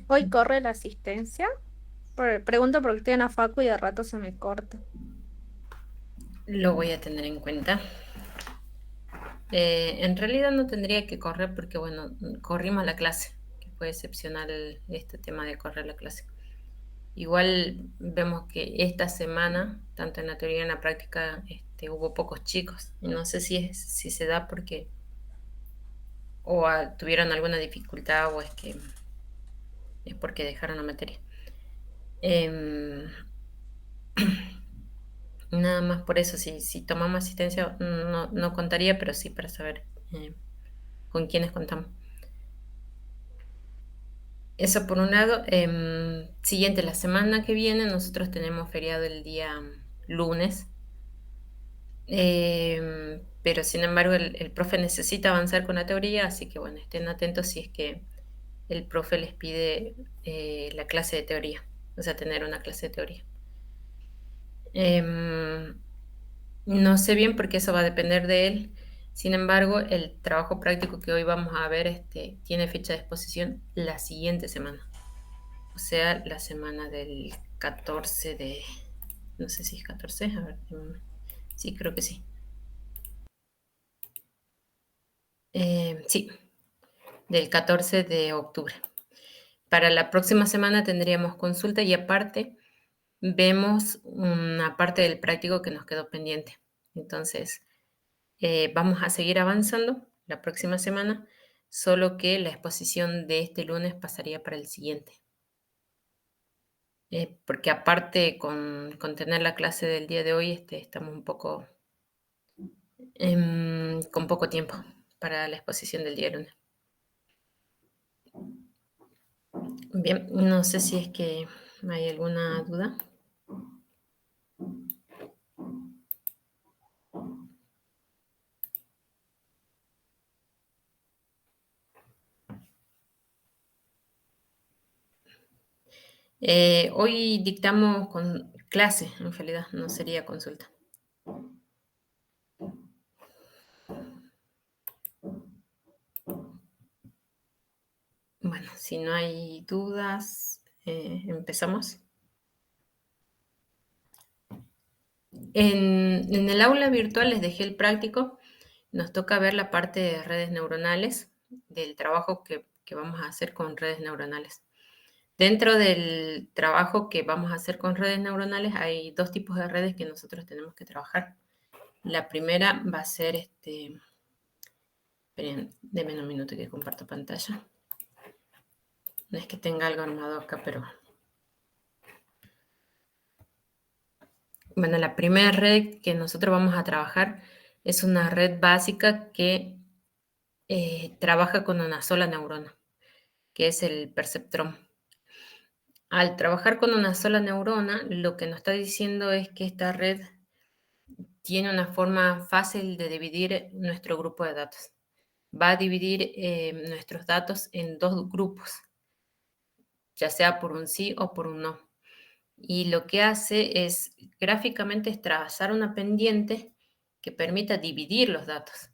hoy corre la asistencia? Pregunto porque estoy en la facu y de rato se me corta. Lo voy a tener en cuenta. En realidad no tendría que correr porque, bueno, corrimos la clase, que fue excepcional este tema de correr la clase. Igual vemos que esta semana, tanto en la teoría y en la práctica, hubo pocos chicos. Y no sé si se da porque o tuvieron alguna dificultad o es porque dejaron la materia. Em, Nada más por eso, si tomamos asistencia no contaría, pero sí para saber con quiénes contamos. Eso por un lado. Siguiente, la semana que viene nosotros tenemos feriado el día lunes. Pero sin embargo el profe necesita avanzar con la teoría, así que bueno, estén atentos si es que el profe les pide la clase de teoría, o sea, tener una clase de teoría. Em, no sé bien porque eso va a depender de él. Sin embargo, el trabajo práctico que hoy vamos a ver tiene fecha de exposición la siguiente semana. O sea, la semana del 14 de... No sé si es 14, a ver. Sí, creo que sí. Sí, del 14 de octubre. Para la próxima semana tendríamos consulta y aparte vemos una parte del práctico que nos quedó pendiente. Entonces, vamos a seguir avanzando la próxima semana, solo que la exposición de este lunes pasaría para el siguiente. Porque aparte con tener la clase del día de hoy, estamos un poco con poco tiempo para la exposición del día lunes. Bien, no sé si es que hay alguna duda. Hoy dictamos con clase, en realidad, no sería consulta. Bueno, si no hay dudas, empezamos. En el aula virtual les dejé el práctico. Nos toca ver la parte de redes neuronales, del trabajo que vamos a hacer con redes neuronales. Dentro del trabajo que vamos a hacer con redes neuronales hay dos tipos de redes que nosotros tenemos que trabajar. La primera va a ser esperen, denme un minuto que comparto pantalla. No es que tenga algo armado acá, pero... Bueno, la primera red que nosotros vamos a trabajar es una red básica que trabaja con una sola neurona, que es el perceptrón. Al trabajar con una sola neurona, lo que nos está diciendo es que esta red tiene una forma fácil de dividir nuestro grupo de datos. Va a dividir nuestros datos en dos grupos, ya sea por un sí o por un no. Y lo que hace es gráficamente es trazar una pendiente que permita dividir los datos.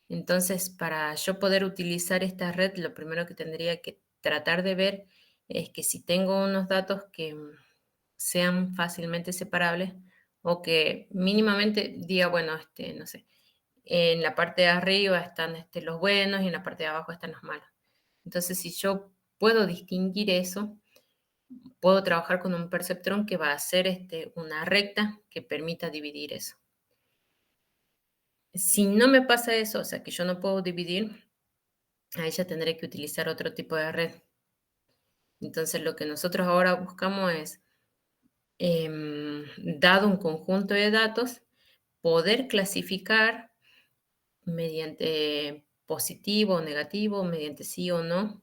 Entonces, para yo poder utilizar esta red, lo primero que tendría que tratar de ver es que si tengo unos datos que sean fácilmente separables o que mínimamente diga, bueno, no sé, en la parte de arriba están los buenos y en la parte de abajo están los malos. Entonces, si yo puedo distinguir eso, puedo trabajar con un perceptrón que va a hacer una recta que permita dividir eso. Si no me pasa eso, o sea, que yo no puedo dividir, ahí ya tendré que utilizar otro tipo de red. Entonces, lo que nosotros ahora buscamos es, dado un conjunto de datos, poder clasificar mediante positivo o negativo, mediante sí o no,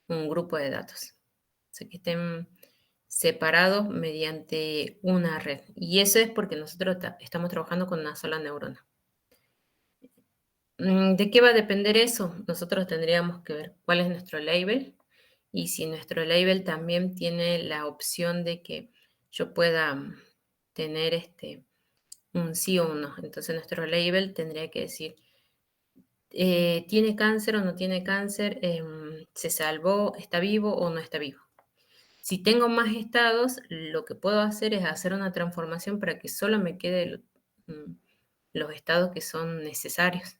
un grupo de datos. O sea, que estén separados mediante una red. Y eso es porque nosotros estamos trabajando con una sola neurona. ¿De qué va a depender eso? Nosotros tendríamos que ver cuál es nuestro label y si nuestro label también tiene la opción de que yo pueda tener un sí o un no. Entonces nuestro label tendría que decir, ¿tiene cáncer o no tiene cáncer? se salvó, está vivo o no está vivo. Si tengo más estados, lo que puedo hacer es hacer una transformación para que solo me queden los estados que son necesarios.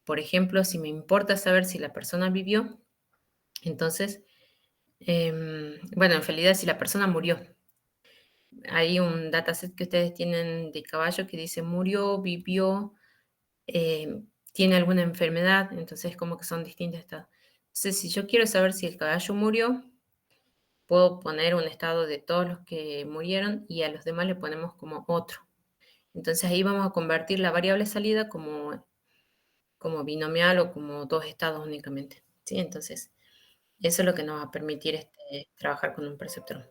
Por ejemplo, si me importa saber si la persona vivió, entonces, bueno, en realidad si la persona murió, hay un dataset que ustedes tienen de caballo que dice murió, vivió, tiene alguna enfermedad, entonces como que son distintos estados. Entonces, si yo quiero saber si el caballo murió, puedo poner un estado de todos los que murieron y a los demás le ponemos como otro. Entonces ahí vamos a convertir la variable salida como binomial o como dos estados únicamente. ¿Sí? Entonces, eso es lo que nos va a permitir trabajar con un perceptrón.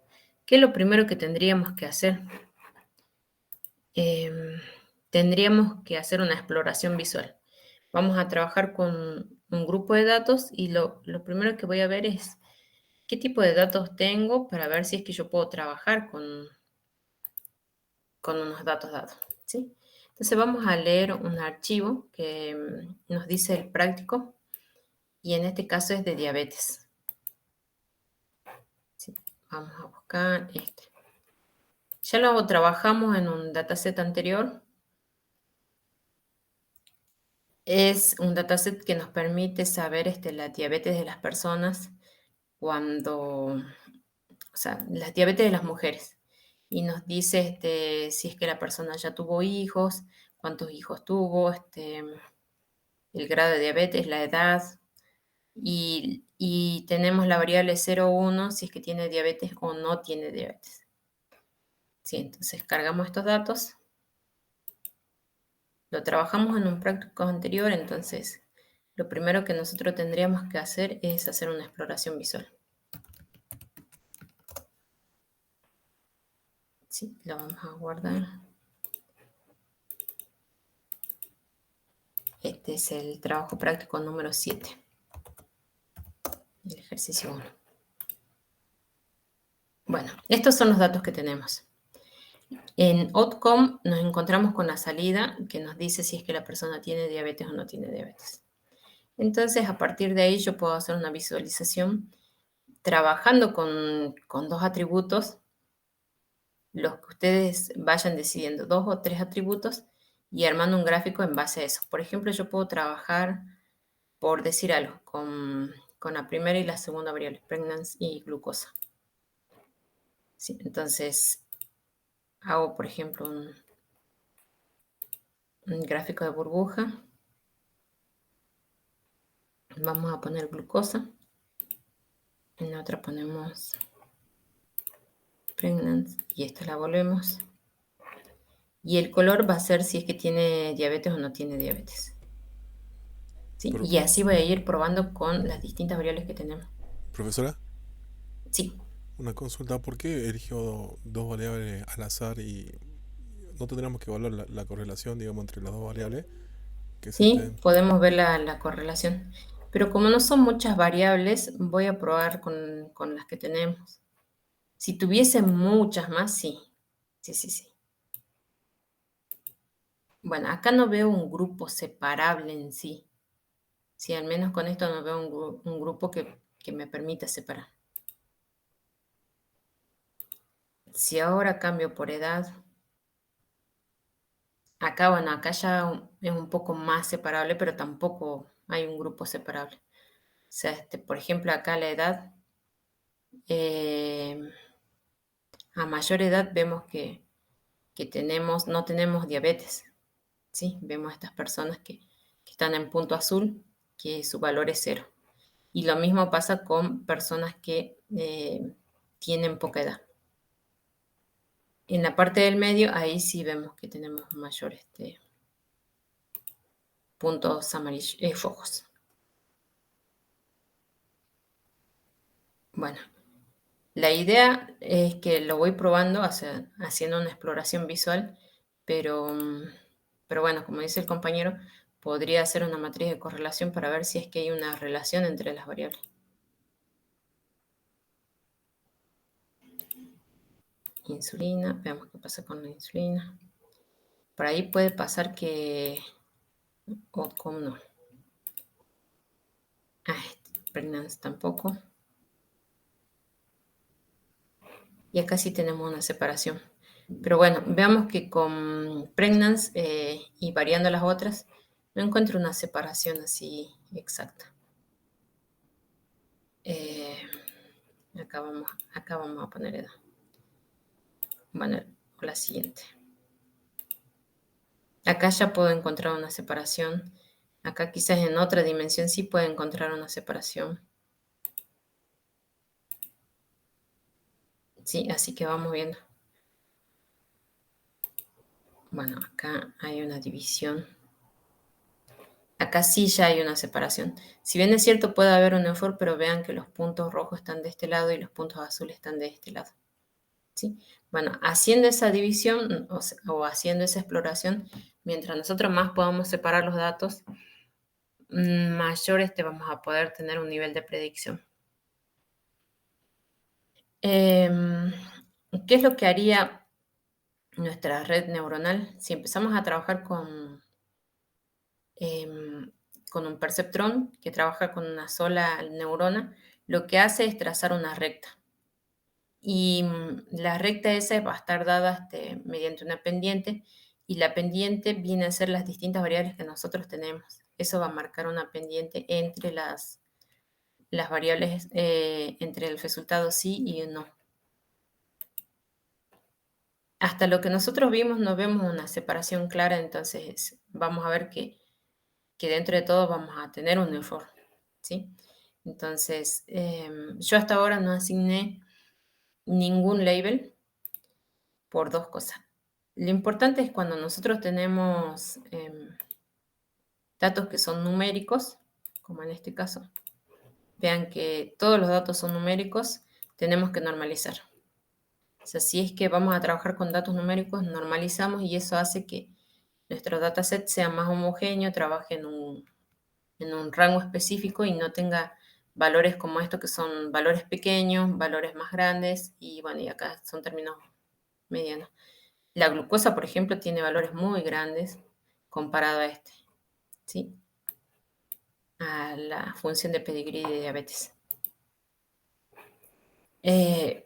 ¿Qué es lo primero que tendríamos que hacer? Tendríamos que hacer una exploración visual. Vamos a trabajar con un grupo de datos y lo primero que voy a ver es qué tipo de datos tengo para ver si es que yo puedo trabajar con unos datos dados. ¿Sí? Entonces vamos a leer un archivo que nos dice el práctico y en este caso es de diabetes. ¿Sí? Vamos a buscar este. Ya lo trabajamos en un dataset anterior. Es un dataset que nos permite saber la diabetes de las personas cuando, o sea, la diabetes de las mujeres. Y nos dice si es que la persona ya tuvo hijos, cuántos hijos tuvo, el grado de diabetes, la edad, y tenemos la variable 0 o 1 si es que tiene diabetes o no tiene diabetes. Sí, entonces cargamos estos datos, lo trabajamos en un práctico anterior, entonces lo primero que nosotros tendríamos que hacer es hacer una exploración visual. Sí, lo vamos a guardar. Este es el trabajo práctico número 7, el ejercicio 1. Bueno, estos son los datos que tenemos. En outcome nos encontramos con la salida que nos dice si es que la persona tiene diabetes o no tiene diabetes. Entonces, a partir de ahí yo puedo hacer una visualización trabajando con dos atributos, los que ustedes vayan decidiendo, 2 o 3 atributos, y armando un gráfico en base a eso. Por ejemplo, yo puedo trabajar, por decir algo, con la primera y la segunda variable, pregnancy y glucosa. Sí, entonces, hago, por ejemplo, un gráfico de burbuja. Vamos a poner glucosa. En la otra ponemos pregnancy y esta la volvemos. Y el color va a ser si es que tiene diabetes o no tiene diabetes. ¿Sí? Pero, Y así voy a ir probando con las distintas variables que tenemos. profesora, Sí, una consulta, ¿por qué eligió dos variables al azar y no tendríamos que evaluar la correlación, digamos, entre las dos variables que se sí, estén? podemos ver la correlación. Pero como no son muchas variables, voy a probar con las que tenemos. Si tuviese muchas más, sí. Sí, sí, sí. Bueno, acá no veo un grupo separable en sí. Sí, al menos con esto no veo un grupo que me permita separar. Si ahora cambio por edad, acá, bueno, acá ya es un poco más separable, pero tampoco hay un grupo separable. O sea, por ejemplo, acá la edad, eh, a mayor edad vemos que no tenemos diabetes, ¿sí? Vemos estas personas que están en punto azul, que su valor es 0. Y lo mismo pasa con personas que tienen poca edad. En la parte del medio, ahí sí vemos que tenemos mayor puntos amarillos, rojos. Bueno, la idea es que lo voy probando, haciendo una exploración visual, pero bueno, como dice el compañero, podría hacer una matriz de correlación para ver si es que hay una relación entre las variables. Insulina, veamos qué pasa con la insulina. Por ahí puede pasar que, o como no. Pregnance tampoco. Y acá sí tenemos una separación. Pero bueno, veamos que con Pregnance y variando las otras, no encuentro una separación así exacta. Acá vamos a poner edad. Bueno, la siguiente. Acá ya puedo encontrar una separación. Acá quizás en otra dimensión sí puedo encontrar una separación. Sí, así que vamos viendo. Bueno, acá hay una división. Acá sí ya hay una separación. Si bien es cierto puede haber un EFOR, pero vean que los puntos rojos están de este lado y los puntos azules están de este lado. ¿Sí? Bueno, haciendo esa división o haciendo esa exploración, mientras nosotros más podamos separar los datos, mayor vamos a poder tener un nivel de predicción. ¿Qué es lo que haría nuestra red neuronal si empezamos a trabajar con un perceptrón que trabaja con una sola neurona? Lo que hace es trazar una recta. Y la recta esa va a estar dada mediante una pendiente, y la pendiente viene a ser las distintas variables que nosotros tenemos. Eso va a marcar una pendiente entre las variables, entre el resultado sí y no. Hasta lo que nosotros vimos no vemos una separación clara, entonces vamos a ver que dentro de todo vamos a tener un EFOR, ¿sí? Entonces, yo hasta ahora no asigné ningún label por dos cosas. Lo importante es cuando nosotros tenemos datos que son numéricos, como en este caso, vean que todos los datos son numéricos, tenemos que normalizar. O sea, si es que vamos a trabajar con datos numéricos, normalizamos y eso hace que nuestro dataset sea más homogéneo, trabaje en un rango específico y no tenga valores como estos que son valores pequeños, valores más grandes y bueno, y acá son términos medianos. La glucosa, por ejemplo, tiene valores muy grandes comparado a ¿sí? A la función de pedigrí de diabetes.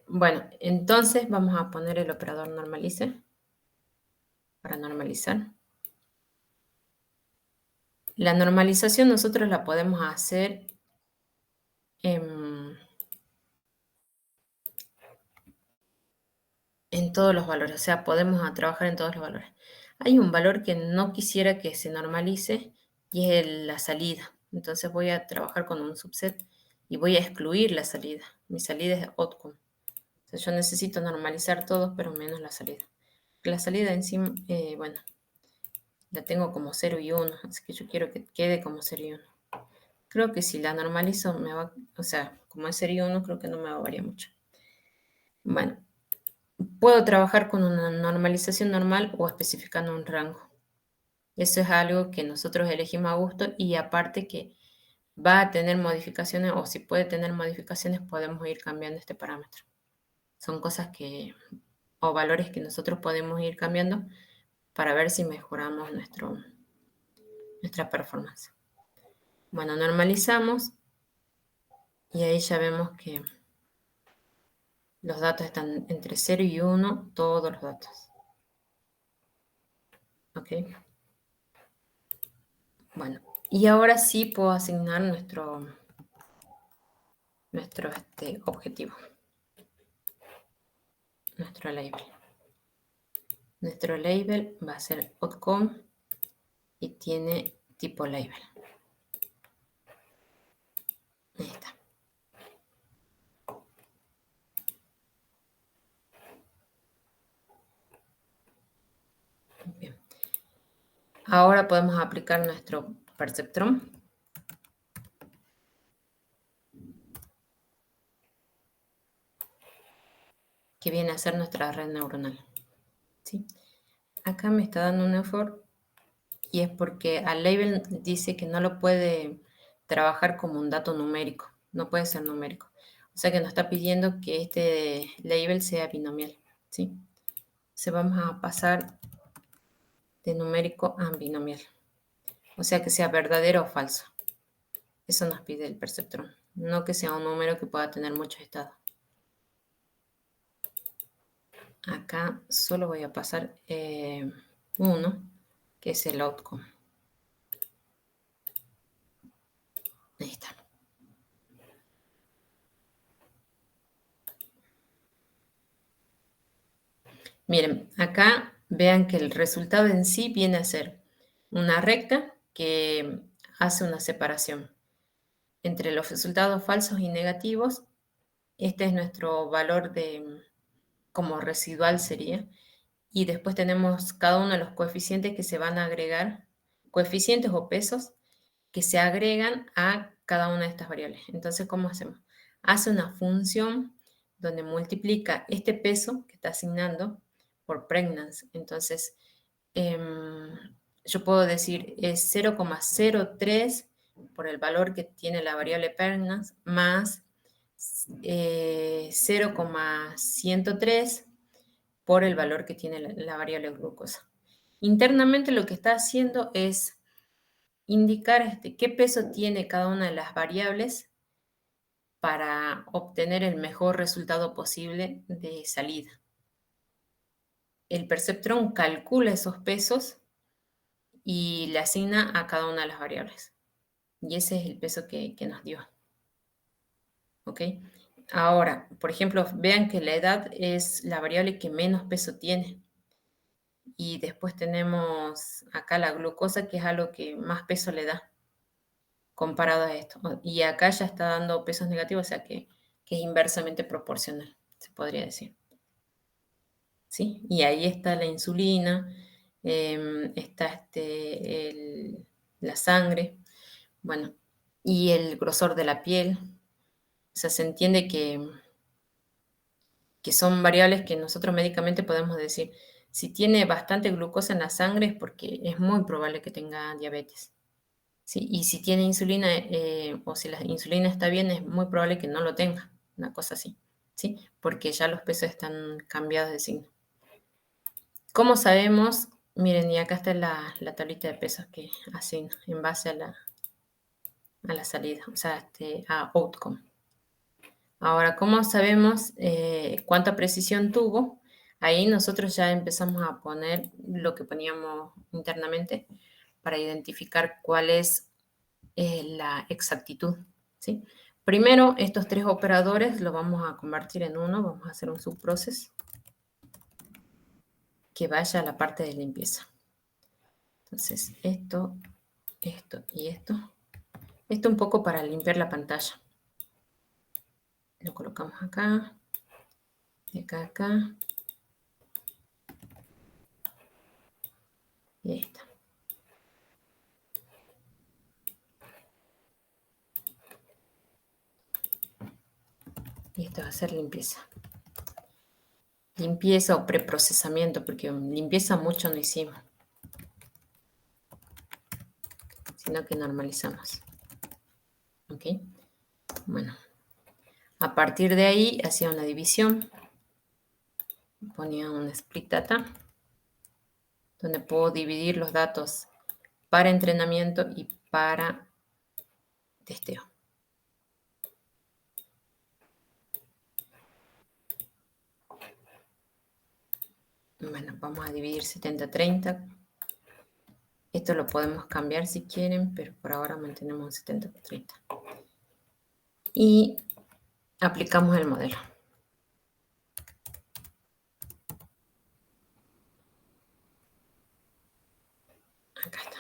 Bueno, entonces vamos a poner el operador normalice para normalizar. La normalización nosotros la podemos hacer en todos los valores, o sea, podemos trabajar en todos los valores. Hay un valor que no quisiera que se normalice y es la salida. Entonces voy a trabajar con un subset y voy a excluir la salida. Mi salida es outcome. O sea, yo necesito normalizar todos, pero menos la salida. La salida encima, bueno, la tengo como 0 y 1, así que yo quiero que quede como 0 y 1. Creo que si la normalizo me va, o sea, como es 0 y 1, creo que no me va a variar mucho. Bueno, puedo trabajar con una normalización normal o especificando un rango. Eso es algo que nosotros elegimos a gusto y aparte que va a tener modificaciones o si puede tener modificaciones podemos ir cambiando este parámetro. Son cosas o valores que nosotros podemos ir cambiando para ver si mejoramos nuestra performance. Bueno, normalizamos y ahí ya vemos que los datos están entre 0 y 1, todos los datos. ¿Ok? Bueno, y ahora sí puedo asignar nuestro objetivo, nuestro label. Nuestro label va a ser outcome y tiene tipo label. Ahí está. Bien. Ahora podemos aplicar nuestro perceptrón. Que viene a ser nuestra red neuronal. ¿Sí? Acá me está dando un effort y es porque al label dice que no lo puede trabajar como un dato numérico, no puede ser numérico. O sea que nos está pidiendo que este label sea binomial, ¿sí? Entonces vamos a pasar de numérico a binomial. O sea que sea verdadero o falso. Eso nos pide el perceptrón. no que sea un número que pueda tener muchos estados. Acá solo voy a pasar uno, que es el outcome. Ahí está. Miren, acá vean que el resultado en sí viene a ser una recta que hace una separación entre los resultados falsos y negativos. Este es nuestro valor de como residual sería. Y después tenemos cada uno de los coeficientes que se van a agregar, coeficientes o pesos que se agregan a cada una de estas variables. Entonces, ¿cómo hacemos? Hace una función donde multiplica este peso que está asignando por pregnancy. Entonces, yo puedo decir es 0,03 por el valor que tiene la variable pregnancy más 0,103 por el valor que tiene la variable glucosa. Internamente lo que está haciendo es indicar qué peso tiene cada una de las variables para obtener el mejor resultado posible de salida. El perceptrón calcula esos pesos y le asigna a cada una de las variables. Y ese es el peso que nos dio. ¿Ok? Ahora, por ejemplo, vean que la edad es la variable que menos peso tiene. Y después tenemos acá la glucosa, que es algo que más peso le da comparado a esto. Y acá ya está dando pesos negativos, o sea que es inversamente proporcional, se podría decir. ¿Sí? Y ahí está la insulina, está la sangre, bueno, y el grosor de la piel. O sea, se entiende que son variables que nosotros médicamente podemos decir, si tiene bastante glucosa en la sangre es porque es muy probable que tenga diabetes. ¿Sí? Y si tiene insulina o si la insulina está bien, es muy probable que no lo tenga, una cosa así, ¿sí? Porque ya los pesos están cambiados de signo. ¿Cómo sabemos? Miren, y acá está la tablita de pesos que asigna en base a la salida, o sea, a outcome. Ahora, ¿cómo sabemos cuánta precisión tuvo? Ahí nosotros ya empezamos a poner lo que poníamos internamente para identificar cuál es la exactitud, ¿sí? Primero, estos tres operadores los vamos a convertir en uno, vamos a hacer un subproceso que vaya a la parte de limpieza. Entonces, esto y esto. Esto un poco para limpiar la pantalla. Lo colocamos acá, de acá a acá. Y ahí está. Y esto va a ser limpieza. Limpieza o preprocesamiento, porque limpieza mucho no hicimos, sino que normalizamos. ¿Ok? Bueno, a partir de ahí hacía una división, ponía un split data, donde puedo dividir los datos para entrenamiento y para testeo. Bueno, vamos a dividir 70-30. Esto lo podemos cambiar si quieren, pero por ahora mantenemos 70-30. Y aplicamos el modelo. Acá está.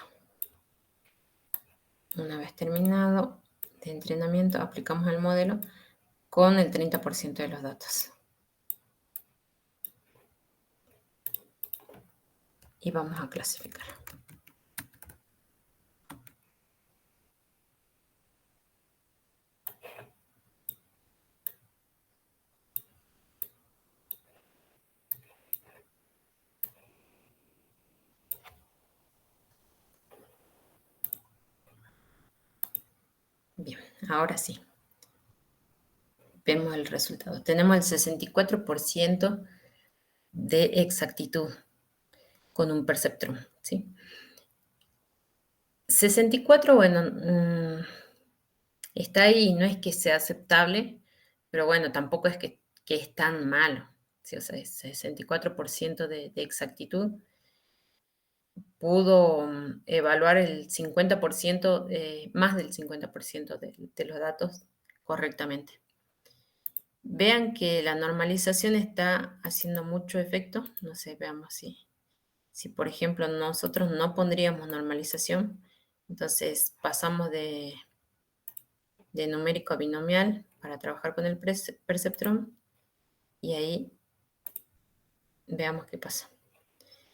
Una vez terminado de entrenamiento, aplicamos el modelo con el 30% de los datos. Y vamos a clasificar. Bien, ahora sí. Vemos el resultado. Tenemos el 64% de exactitud con un perceptrón, ¿sí? 64, bueno, está ahí, no es que sea aceptable, pero bueno, tampoco es que es tan malo. Sí, o sea, es 64% de exactitud. Pudo evaluar el 50%, más del 50% de los datos correctamente. Vean que la normalización está haciendo mucho efecto. No sé, veamos si por ejemplo nosotros no pondríamos normalización, entonces pasamos de numérico a binomial para trabajar con el perceptrón y ahí veamos qué pasa.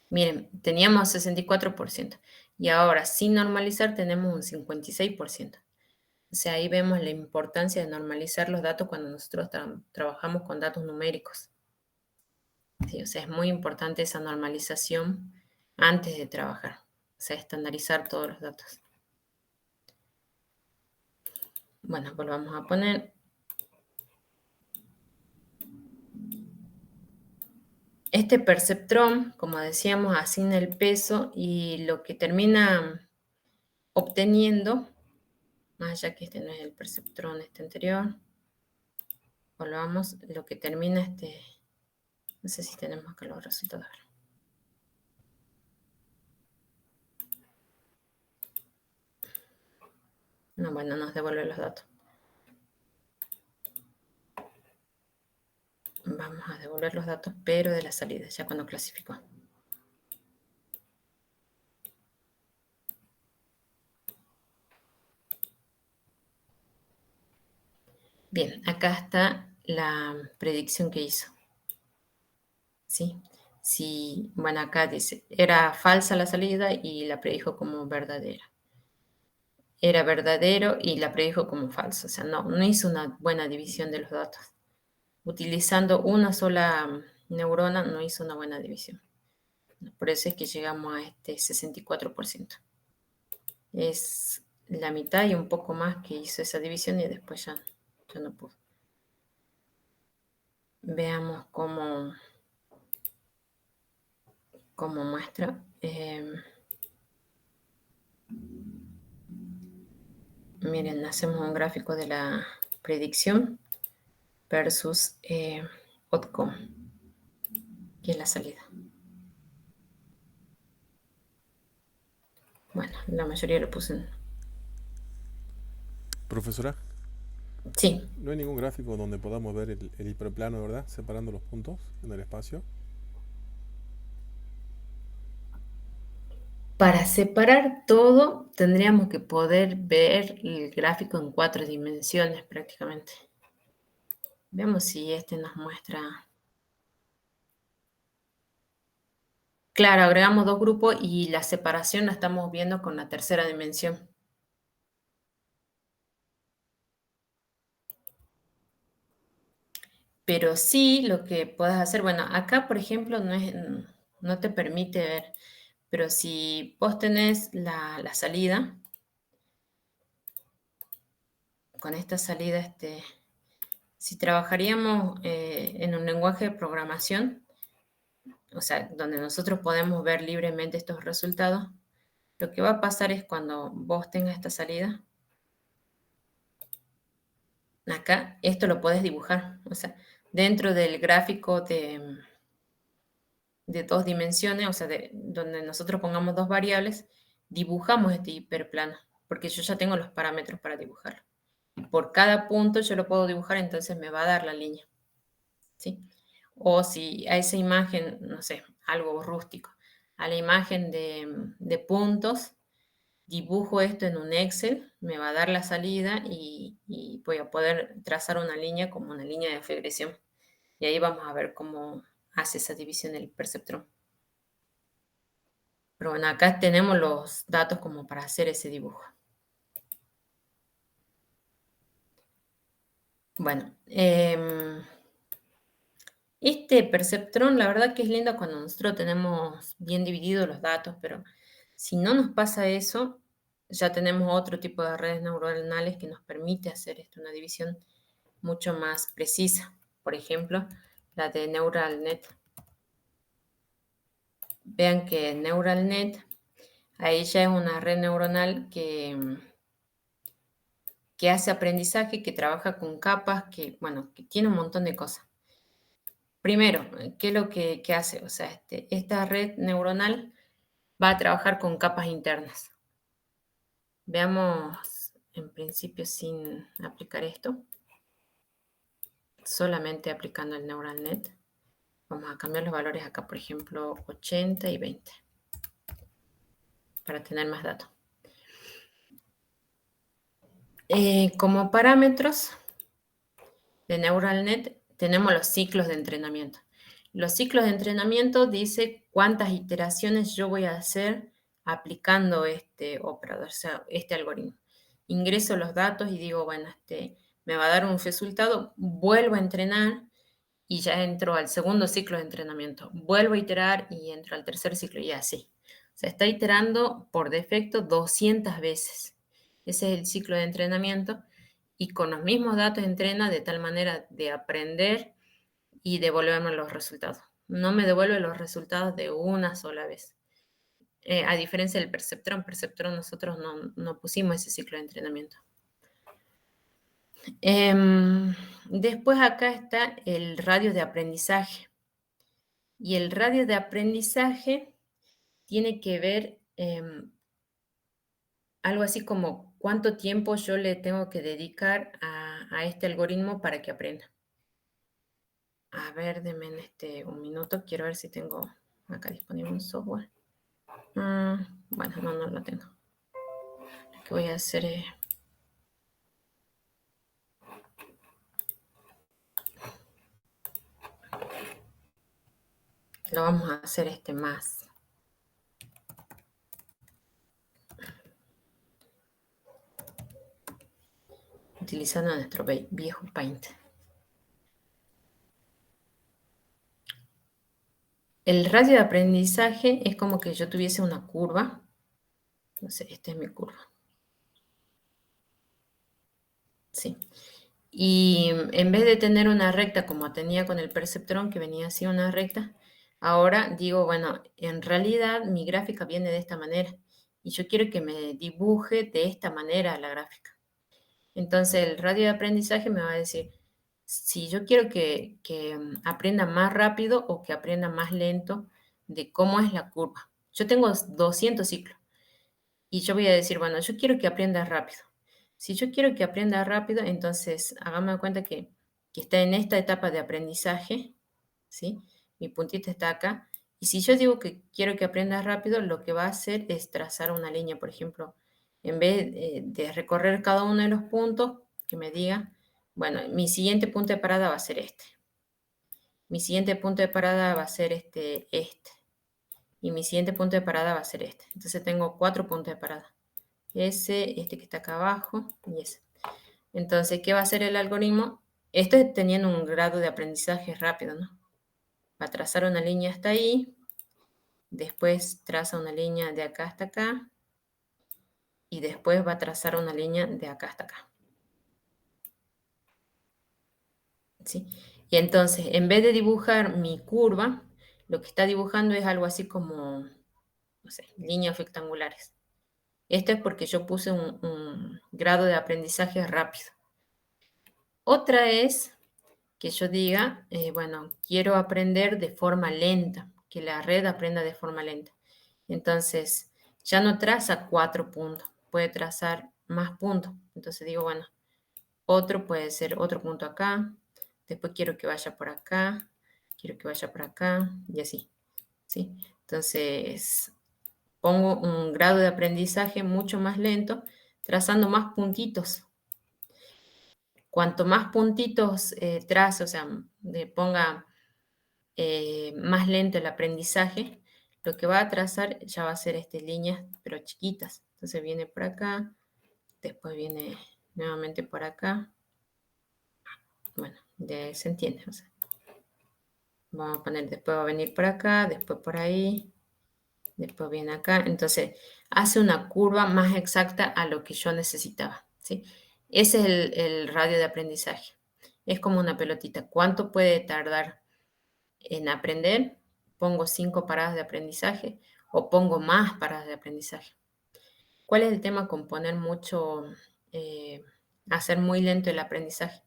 Miren, teníamos 64% y ahora sin normalizar tenemos un 56%. O sea, ahí vemos la importancia de normalizar los datos cuando nosotros trabajamos con datos numéricos. Sí, o sea, es muy importante esa normalización antes de trabajar. O sea, estandarizar todos los datos. Bueno, volvamos a poner. Este perceptrón, como decíamos, asigna el peso y lo que termina obteniendo, más allá que este no es el perceptrón, este anterior, volvamos, lo que termina no sé si tenemos acá los resultados. No, bueno, nos devuelve los datos. Vamos a devolver los datos, pero de la salida, ya cuando clasificó. Bien, acá está la predicción que hizo. ¿Sí? Sí, bueno, acá dice, era falsa la salida y la predijo como verdadera. Era verdadero y la predijo como falso. O sea, no hizo una buena división de los datos. Utilizando una sola neurona no hizo una buena división. Por eso es que llegamos a este 64%. Es la mitad y un poco más que hizo esa división y después ya no pudo. Veamos cómo muestra. Miren, hacemos un gráfico de la predicción versus outcome, que es la salida. Bueno, la mayoría lo puse en... Profesora, Sí, no hay ningún gráfico donde podamos ver el hiperplano, ¿verdad? Separando los puntos en el espacio. para separar todo tendríamos que poder ver el gráfico en 4 dimensiones prácticamente. Veamos si este nos muestra... Claro, agregamos 2 grupos y la separación la estamos viendo con la tercera dimensión. Pero sí lo que puedes hacer, bueno, acá por ejemplo no te permite ver, pero si vos tenés la salida, con esta salida, si trabajaríamos en un lenguaje de programación, o sea, donde nosotros podemos ver libremente estos resultados, lo que va a pasar es cuando vos tengas esta salida, acá, esto lo podés dibujar, o sea, dentro del gráfico de 2 dimensiones, o sea, donde nosotros pongamos 2 variables, dibujamos este hiperplano, porque yo ya tengo los parámetros para dibujarlo. Por cada punto yo lo puedo dibujar, entonces me va a dar la línea, ¿sí? O si a esa imagen, no sé, algo rústico, a la imagen de puntos, dibujo esto en un Excel, me va a dar la salida y voy a poder trazar una línea como una línea de regresión. Y ahí vamos a ver cómo hace esa división el perceptrón. Pero bueno, acá tenemos los datos como para hacer ese dibujo. Bueno, este perceptrón, la verdad que es lindo cuando nosotros tenemos bien divididos los datos, pero si no nos pasa eso, ya tenemos otro tipo de redes neuronales que nos permite hacer una división mucho más precisa. Por ejemplo, la de NeuralNet. Vean que NeuralNet, ahí ya es una red neuronal que que hace aprendizaje, que trabaja con capas, que, bueno, que tiene un montón de cosas. Primero, ¿qué es lo que hace? O sea, esta red neuronal va a trabajar con capas internas. Veamos, en principio, sin aplicar esto, solamente aplicando el Neural Net. Vamos a cambiar los valores acá, por ejemplo, 80 y 20, para tener más datos. Como parámetros de Neural Net tenemos los ciclos de entrenamiento. Los ciclos de entrenamiento dice cuántas iteraciones yo voy a hacer aplicando este operador, o sea, este algoritmo. Ingreso los datos y digo, bueno, me va a dar un resultado, vuelvo a entrenar y ya entro al segundo ciclo de entrenamiento. Vuelvo a iterar y entro al tercer ciclo y así. O sea, está iterando por defecto 200 veces. Ese es el ciclo de entrenamiento y con los mismos datos entrena de tal manera de aprender y devolverme los resultados. No me devuelve los resultados de una sola vez. A diferencia del perceptrón, nosotros no pusimos ese ciclo de entrenamiento. Después acá está el radio de aprendizaje. Y el radio de aprendizaje tiene que ver algo así como cuánto tiempo yo le tengo que dedicar a este algoritmo para que aprenda. A ver, denme un minuto. Quiero ver si tengo acá disponible un software. Bueno, no lo tengo. Lo que voy a hacer es... Lo vamos a hacer más. Utilizando nuestro viejo Paint. El radio de aprendizaje es como que yo tuviese una curva. Entonces, esta es mi curva. Sí. Y en vez de tener una recta como tenía con el perceptrón, que venía así una recta, ahora digo, bueno, en realidad mi gráfica viene de esta manera y yo quiero que me dibuje de esta manera la gráfica. Entonces el radio de aprendizaje me va a decir, si yo quiero que aprenda más rápido o que aprenda más lento de cómo es la curva. Yo tengo 200 ciclos y yo voy a decir, bueno, yo quiero que aprenda rápido. Si yo quiero que aprenda rápido, entonces hágame cuenta que está en esta etapa de aprendizaje, ¿sí? Mi puntito está acá. Y si yo digo que quiero que aprenda rápido, lo que va a hacer es trazar una línea, por ejemplo, en vez de recorrer cada uno de los puntos, que me diga, bueno, mi siguiente punto de parada va a ser este. Mi siguiente punto de parada va a ser este. Y mi siguiente punto de parada va a ser este. Entonces tengo 4 puntos de parada. Este que está acá abajo y ese. Entonces, ¿qué va a hacer el algoritmo? Esto es teniendo un grado de aprendizaje rápido, ¿no? Va a trazar una línea hasta ahí, después traza una línea de acá hasta acá, y después va a trazar una línea de acá hasta acá. ¿Sí? Y entonces, en vez de dibujar mi curva, lo que está dibujando es algo así como, no sé, líneas rectangulares. Esto es porque yo puse un grado de aprendizaje rápido. Otra es que yo diga, bueno, quiero aprender de forma lenta, que la red aprenda de forma lenta. Entonces, ya no traza 4 puntos, puede trazar más puntos. Entonces digo, bueno, otro puede ser otro punto acá, después quiero que vaya por acá, quiero que vaya por acá, y así, ¿sí? Entonces, pongo un grado de aprendizaje mucho más lento, trazando más puntitos. Cuanto más puntitos trace, o sea, le ponga más lento el aprendizaje, lo que va a trazar ya va a ser líneas, pero chiquitas. Entonces viene por acá, después viene nuevamente por acá. Bueno, se entiende. O sea, vamos a poner, después va a venir por acá, después por ahí, después viene acá. Entonces hace una curva más exacta a lo que yo necesitaba, ¿sí? Ese es el radio de aprendizaje. Es como una pelotita. ¿Cuánto puede tardar en aprender? Pongo 5 paradas de aprendizaje o pongo más paradas de aprendizaje. ¿Cuál es el tema con poner mucho hacer muy lento el aprendizaje,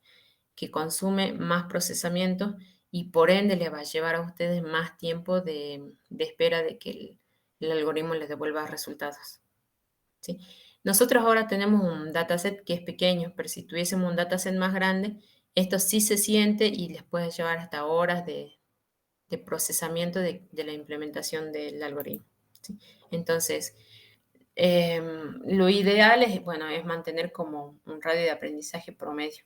que consume más procesamiento y por ende le va a llevar a ustedes más tiempo de espera de que el algoritmo les devuelva resultados. ¿Sí? Nosotros ahora tenemos un dataset que es pequeño, pero si tuviésemos un dataset más grande, esto sí se siente y les puede llevar hasta horas de procesamiento de la implementación del algoritmo. ¿Sí? Entonces, lo ideal es, bueno, es mantener como un radio de aprendizaje promedio.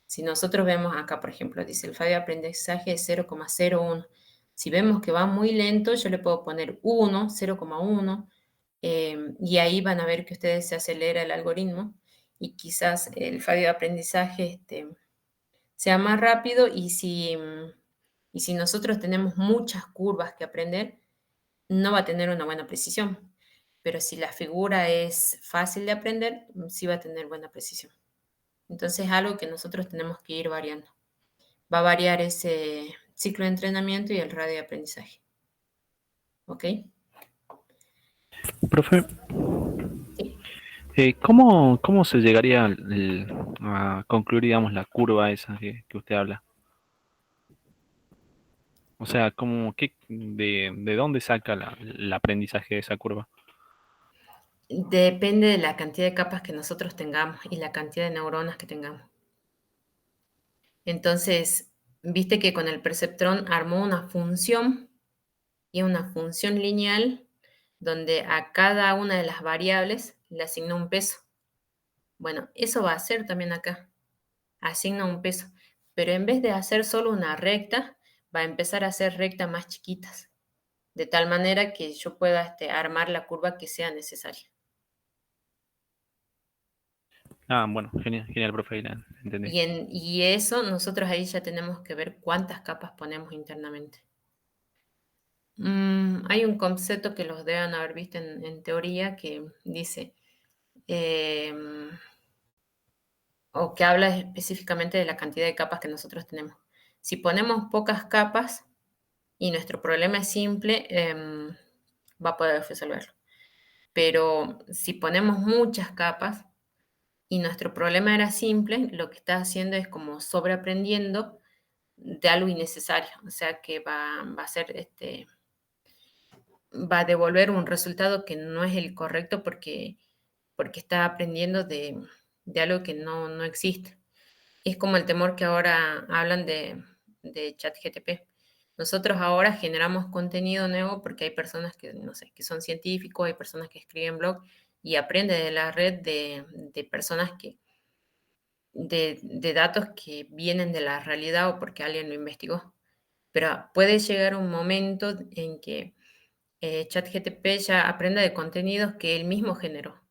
Si nosotros vemos acá, por ejemplo, dice el radio de aprendizaje es 0,01. Si vemos que va muy lento, yo le puedo poner 1, 0,1, y ahí van a ver que ustedes se acelera el algoritmo y quizás el fallo de aprendizaje sea más rápido y si nosotros tenemos muchas curvas que aprender, no va a tener una buena precisión. Pero si la figura es fácil de aprender, sí va a tener buena precisión. Entonces es algo que nosotros tenemos que ir variando. Va a variar ese ciclo de entrenamiento y el radio de aprendizaje. ¿Ok? Profe, Sí. ¿cómo se llegaría a concluir, digamos, la curva esa que usted habla? O sea, de dónde saca el aprendizaje de esa curva? Depende de la cantidad de capas que nosotros tengamos y la cantidad de neuronas que tengamos. Entonces, viste que con el perceptrón armó una función y una función lineal donde a cada una de las variables le asignó un peso. Bueno, eso va a hacer también acá. Asigna un peso. Pero en vez de hacer solo una recta, va a empezar a hacer rectas más chiquitas. De tal manera que yo pueda armar la curva que sea necesaria. Ah, bueno, genial, genial, profe, ya entendí. Y eso nosotros ahí ya tenemos que ver cuántas capas ponemos internamente. Hay un concepto que los deben haber visto en teoría que dice, o que habla específicamente de la cantidad de capas que nosotros tenemos. Si ponemos pocas capas y nuestro problema es simple, va a poder resolverlo. Pero si ponemos muchas capas y nuestro problema era simple, lo que está haciendo es como sobreaprendiendo de algo innecesario. O sea que va a ser va a devolver un resultado que no es el correcto porque está aprendiendo de algo que no existe. Es como el temor que ahora hablan de ChatGPT. Nosotros ahora generamos contenido nuevo porque hay personas que, no sé, que son científicos, hay personas que escriben blog y aprenden de la red de personas de datos que vienen de la realidad o porque alguien lo investigó. Pero puede llegar un momento en que ChatGPT ya aprenda de contenidos que él mismo generó.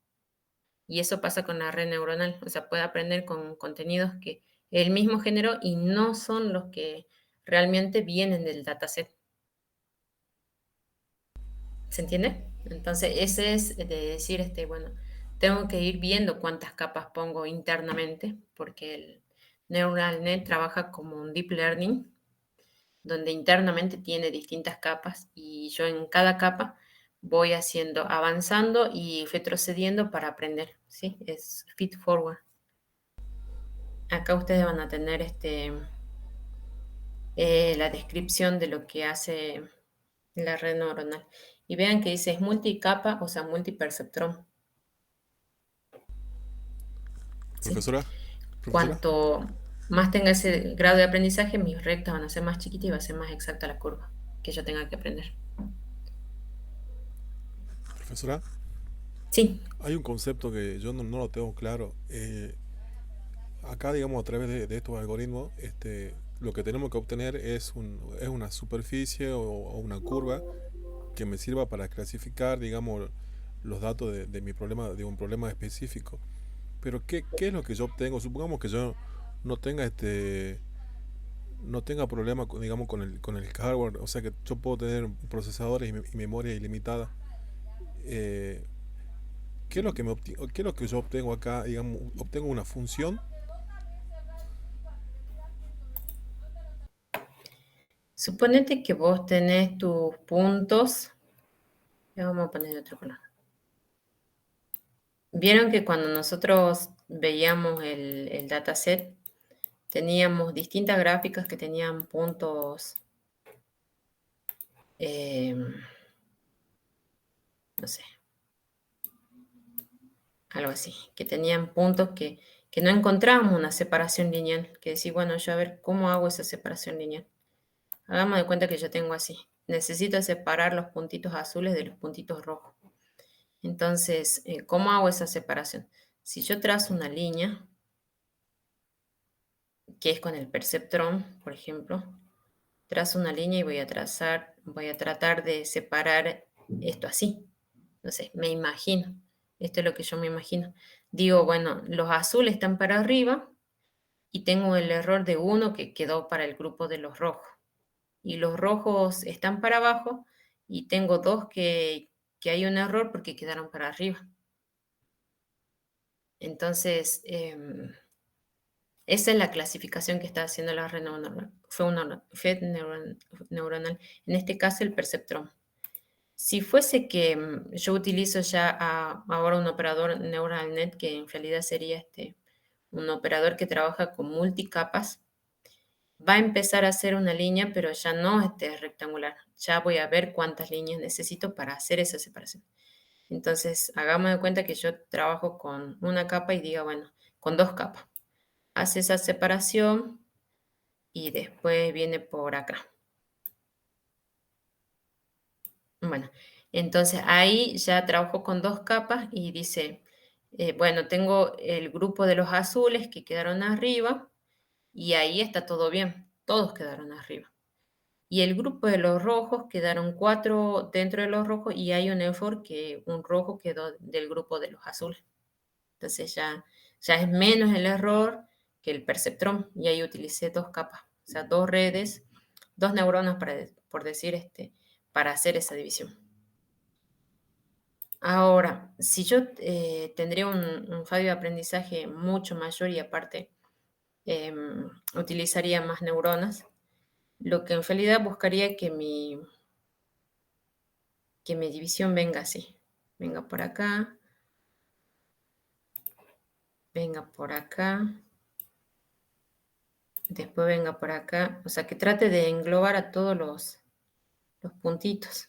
Y eso pasa con la red neuronal. O sea, puede aprender con contenidos que él mismo generó y no son los que realmente vienen del dataset. ¿Se entiende? Entonces, ese es de decir, bueno, tengo que ir viendo cuántas capas pongo internamente, porque el Neural Net trabaja como un deep learning, donde internamente tiene distintas capas y yo en cada capa voy haciendo, avanzando y retrocediendo para aprender, ¿sí? Es feed forward. Acá ustedes van a tener la descripción de lo que hace la red neuronal. Y vean que dice es multicapa, o sea, multiperceptrón. ¿Sí? Profesora, profesora. Cuanto más tenga ese grado de aprendizaje, mis rectas van a ser más chiquitas y va a ser más exacta la curva que yo tenga que aprender. Profesora, Sí, hay un concepto que yo no lo tengo claro. Acá, digamos, a través de estos algoritmos, lo que tenemos que obtener es una superficie o una curva que me sirva para clasificar, digamos, los datos de mi problema, de un problema específico. Pero ¿qué es lo que yo obtengo? Supongamos que yo no tenga no tenga problema, digamos, con el hardware, o sea que yo puedo tener procesadores y memoria ilimitada. Eh, ¿Qué es lo que qué es lo que yo obtengo acá? Digamos, obtengo una función. suponete que vos tenés tus puntos. Ya vamos a poner de otro color. Vieron que cuando nosotros veíamos el dataset, teníamos distintas gráficas que tenían puntos, no sé, algo así, que tenían puntos que no encontrábamos una separación lineal, que decía, bueno, yo a ver, ¿cómo hago esa separación lineal? Hagamos de cuenta que yo tengo así. Necesito separar los puntitos azules de los puntitos rojos. Entonces, ¿cómo hago esa separación? Si yo trazo una línea, que es con el perceptrón, por ejemplo, trazo una línea y voy a tratar de separar esto así. Entonces, me imagino. Esto es lo que yo me imagino. Digo, bueno, los azules están para arriba y tengo el error de uno que quedó para el grupo de los rojos. Y los rojos están para abajo y tengo dos que hay un error porque quedaron para arriba. Entonces, esa es la clasificación que está haciendo la red neuronal, en este caso el perceptrón. Si fuese que yo utilizo ya ahora un operador neural net, que en realidad sería un operador que trabaja con multicapas, va a empezar a hacer una línea, pero ya no rectangular. Ya voy a ver cuántas líneas necesito para hacer esa separación. Entonces, hagamos de cuenta que yo trabajo con una capa y diga, bueno, con dos capas. Hace esa separación y después viene por acá. Bueno, entonces ahí ya trabajo con dos capas y dice, bueno, tengo el grupo de los azules que quedaron arriba y ahí está todo bien, todos quedaron arriba. Y el grupo de los rojos, quedaron 4 dentro de los rojos y hay un error que un rojo quedó del grupo de los azules. Entonces ya es menos el error que el perceptrón y ahí utilicé dos capas, o sea, dos redes, dos neuronas por decir, para hacer esa división. Ahora, si yo tendría un fallo de aprendizaje mucho mayor y aparte utilizaría más neuronas, lo que en realidad buscaría que mi división venga así. Venga por acá, venga por acá, después venga por acá. O sea, que trate de englobar a todos los puntitos.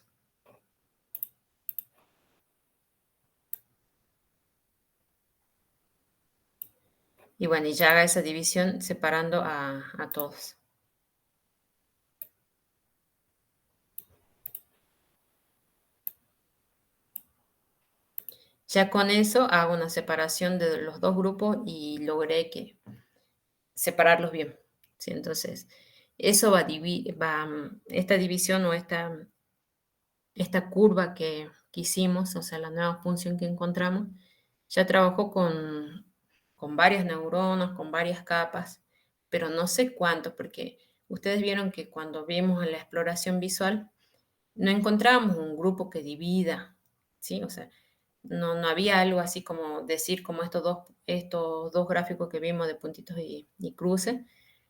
Y bueno, y ya haga esa división separando a todos. Ya con eso hago una separación de los dos grupos y logré separarlos bien. ¿Sí? Entonces, eso esta división o esta curva que hicimos, o sea, la nueva función que encontramos, ya trabajó con varias neuronas, con varias capas, pero no sé cuántos, porque ustedes vieron que cuando vimos en la exploración visual, no encontrábamos un grupo que divida, ¿sí? O sea, no había algo así como decir como estos dos gráficos que vimos de puntitos y cruces.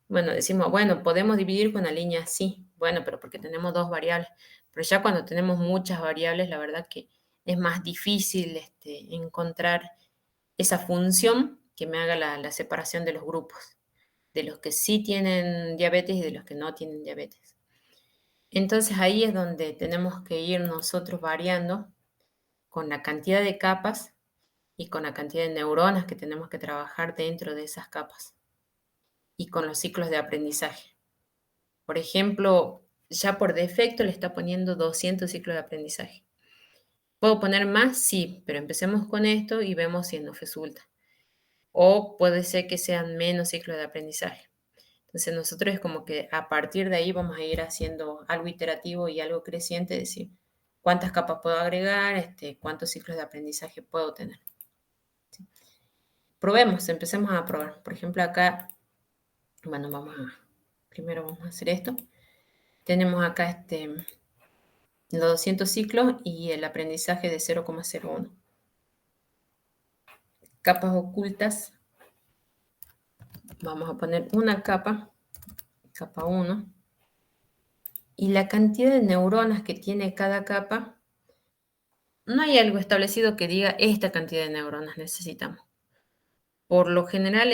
Bueno, decimos, bueno, podemos dividir con la línea así, bueno, pero porque tenemos dos variables. Pero ya cuando tenemos muchas variables, la verdad que es más difícil encontrar esa función que me haga la separación de los grupos, de los que sí tienen diabetes y de los que no tienen diabetes. Entonces ahí es donde tenemos que ir nosotros variando con la cantidad de capas y con la cantidad de neuronas que tenemos que trabajar dentro de esas capas y con los ciclos de aprendizaje. Por ejemplo, ya por defecto le está poniendo 200 ciclos de aprendizaje. ¿Puedo poner más? Sí, pero empecemos con esto y vemos si nos resulta. O puede ser que sean menos ciclos de aprendizaje. Entonces nosotros es como que a partir de ahí vamos a ir haciendo algo iterativo y algo creciente, es decir, cuántas capas puedo agregar, cuántos ciclos de aprendizaje puedo tener. ¿Sí? Probemos, empecemos a probar. Por ejemplo, acá, bueno, primero vamos a hacer esto. Tenemos acá los 200 ciclos y el aprendizaje de 0,01. Capas ocultas. Vamos a poner una capa, capa 1. Y la cantidad de neuronas que tiene cada capa, no hay algo establecido que diga esta cantidad de neuronas necesitamos. Por lo general,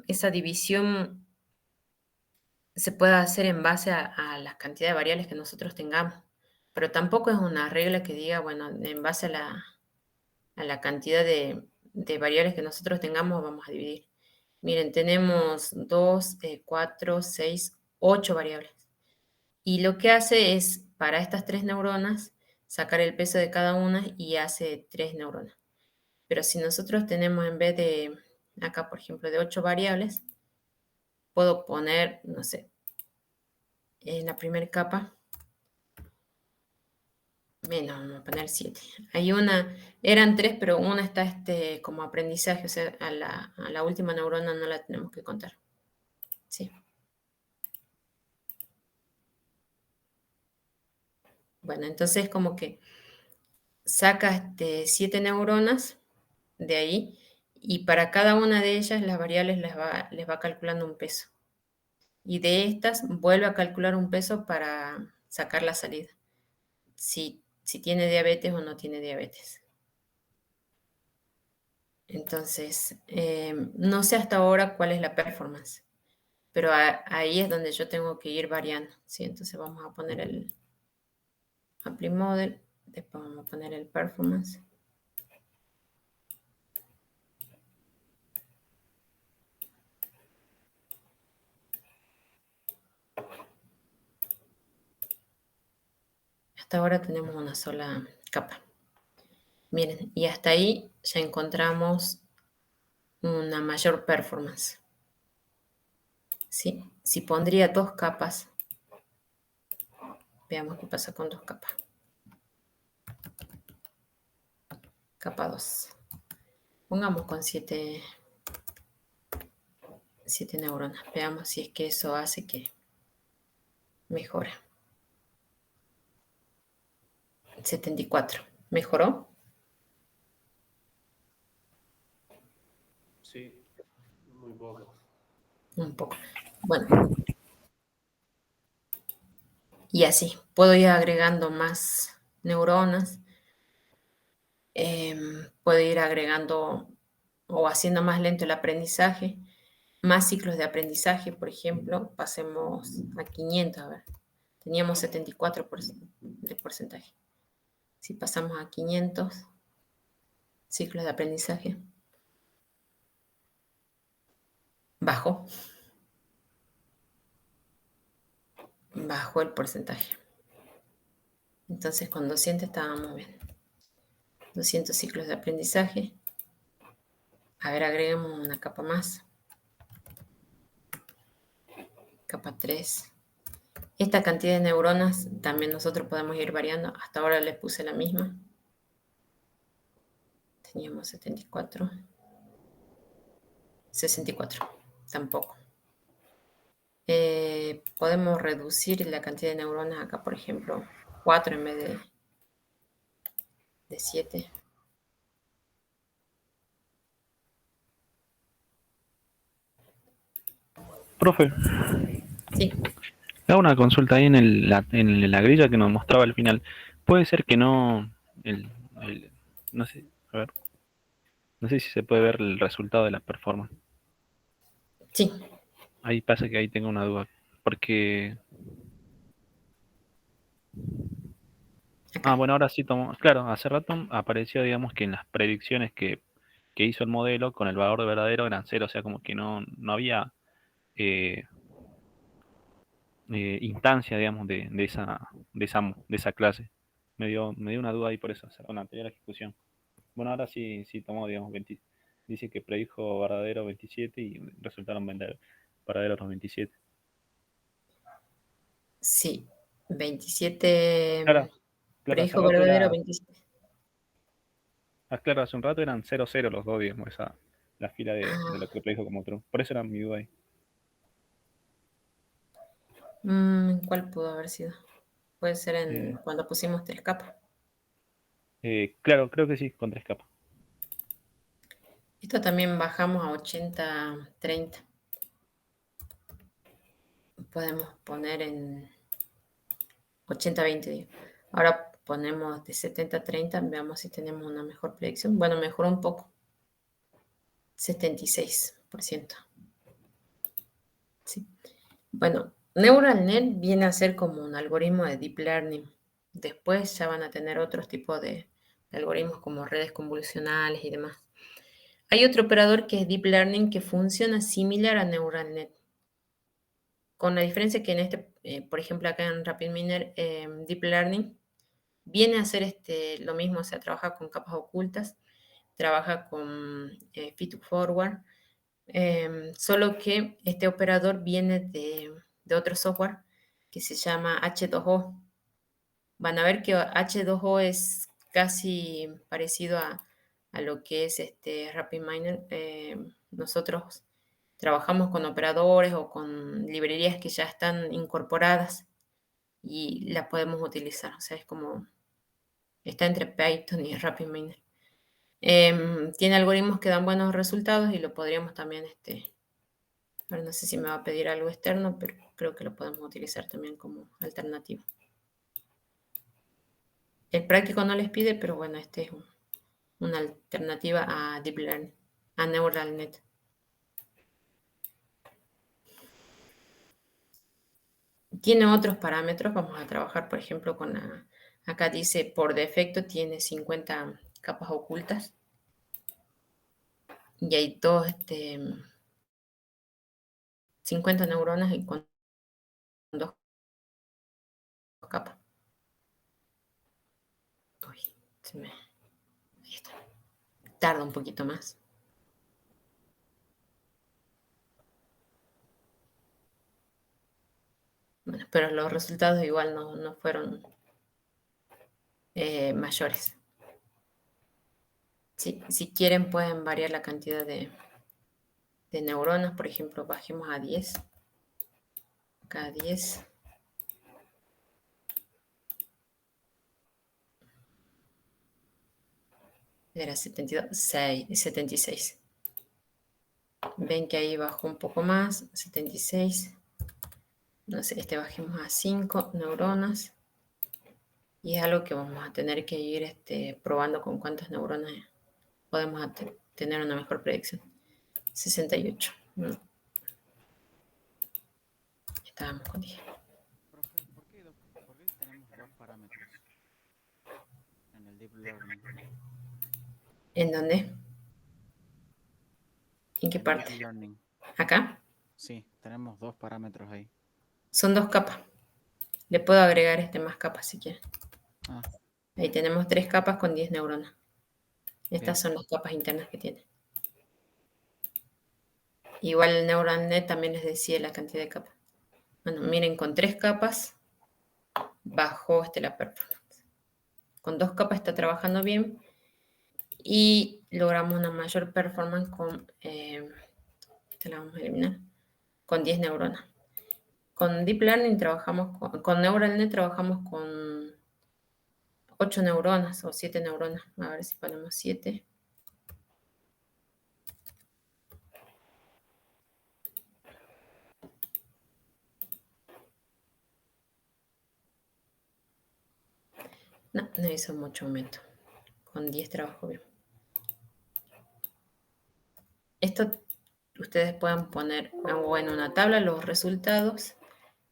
esa división se puede hacer en base a la cantidad de variables que nosotros tengamos, pero tampoco es una regla que diga, bueno, en base a la cantidad de variables que nosotros tengamos vamos a dividir. Miren, tenemos 2, 4, 6, 8 variables. Y lo que hace es, para estas 3 neuronas, sacar el peso de cada una y hace 3 neuronas. Pero si nosotros tenemos en vez de, acá por ejemplo, de 8 variables, puedo poner, no sé, en la primera capa, menos, vamos a poner 7. Hay una, eran 3, pero una está como aprendizaje, o sea, a la última neurona no la tenemos que contar. Sí. Bueno, entonces como que saca 7 neuronas de ahí y para cada una de ellas las variables les va calculando un peso. Y de estas vuelve a calcular un peso para sacar la salida. Si tiene diabetes o no tiene diabetes. Entonces, no sé hasta ahora cuál es la performance, pero ahí es donde yo tengo que ir variando, ¿sí? Entonces vamos a poner el Apply Model, después vamos a poner el Performance. Hasta ahora tenemos una sola capa. Miren, y hasta ahí ya encontramos una mayor performance. ¿Sí? Si pondría 2 capas, veamos qué pasa con 2 capas. Capa 2. Pongamos con 7 neuronas. Veamos si es que eso hace que mejore. 74. ¿Mejoró? Sí, muy poco. Un poco. Bueno. Y así. Puedo ir agregando más neuronas. Puedo ir agregando o haciendo más lento el aprendizaje. Más ciclos de aprendizaje, por ejemplo. Pasemos a 500. A ver. Teníamos 74 de porcentaje. Si pasamos a 500 ciclos de aprendizaje, bajó el porcentaje. Entonces con 200 estábamos bien. 200 ciclos de aprendizaje. A ver, agreguemos una capa más. Capa 3. Esta cantidad de neuronas también nosotros podemos ir variando. Hasta ahora les puse la misma. Teníamos 74. 64. Tampoco. Podemos reducir la cantidad de neuronas acá, por ejemplo, 4 en vez de 7. Profe, Sí. le hago una consulta ahí en la grilla que nos mostraba al final. Puede ser que no, no sé, a ver, no sé si se puede ver el resultado de la performance. Sí. Ahí pasa que ahí tengo una duda, porque, Acá. bueno, ahora sí tomó, claro, hace rato apareció, digamos, que en las predicciones que hizo el modelo con el valor de verdadero eran cero, o sea, como que no había eh, instancia, digamos, de esa clase. Me dio una duda ahí por eso, con la anterior ejecución. Bueno, ahora sí tomó, digamos, 20, dice que predijo verdadero 27 y resultaron verdaderos los 27. Sí. 27. Claro, hace Predijo rato verdadero era, 27. claro, hace un rato eran 0-0 los dos, digamos, la fila de lo Ah, que predijo como true. Por eso era mi duda ahí. ¿cuál pudo haber sido? Puede ser Eh, cuando pusimos 3 capas. claro, creo que sí, con 3 capas. Esto también bajamos a 80-30. Podemos poner en 80-20, digo. Ahora ponemos de 70-30, veamos si tenemos una mejor predicción. Bueno, mejoró un poco. 76%. Sí. Bueno, NeuralNet viene a ser como un algoritmo de Deep Learning. Después ya van a tener otros tipos de algoritmos como redes convolucionales y demás. Hay otro operador que es Deep Learning que funciona similar a NeuralNet, con la diferencia que en por ejemplo, acá en RapidMiner, Deep Learning viene a hacer lo mismo, o sea, trabaja con capas ocultas, trabaja con feed forward, solo que este operador viene de otro software que se llama H2O. Van a ver que H2O es casi parecido a lo que es RapidMiner. Nosotros trabajamos con operadores o con librerías que ya están incorporadas y las podemos utilizar. O sea, es como, está entre Python y RapidMiner. Tiene algoritmos que dan buenos resultados y lo podríamos también, ahora no sé si me va a pedir algo externo, pero creo que lo podemos utilizar también como alternativa. El práctico no les pide, pero bueno, este es una alternativa a Deep Learning, a NeuralNet. Tiene otros parámetros, vamos a trabajar, por ejemplo, acá dice, por defecto tiene 50 capas ocultas. Y hay 50 neuronas y con 2 capas. Uy, ahí está. Tarda un poquito más. Bueno, pero los resultados igual no fueron mayores. Si quieren pueden variar la cantidad de neuronas, por ejemplo, bajemos a 10. Acá 10. Era 72, 76. Ven que ahí bajó un poco más, 76. No sé, bajemos a 5 neuronas. Y es algo que vamos a tener que ir probando con cuántas neuronas podemos tener una mejor predicción. 68. Estábamos con 10. Profe, ¿por qué tenemos dos parámetros en el Deep Learning? ¿En dónde? ¿En qué En parte? Deep Learning. ¿Acá? Sí, tenemos dos parámetros ahí. Son 2 capas. Le puedo agregar más capas si quieren. Ah, Ahí tenemos 3 capas con 10 neuronas. Estas bien. son las capas internas que tiene. Igual el NeuralNet también les decía la cantidad de capas. Bueno, miren, con 3 capas bajó la performance. Con 2 capas está trabajando bien y logramos una mayor performance con, esta la vamos a eliminar, con 10 neuronas. Con Deep Learning trabajamos, con NeuralNet trabajamos con 8 neuronas o 7 neuronas. A ver si ponemos 7. No hizo mucho aumento. Con 10 trabajo bien. Esto ustedes pueden poner o en una tabla los resultados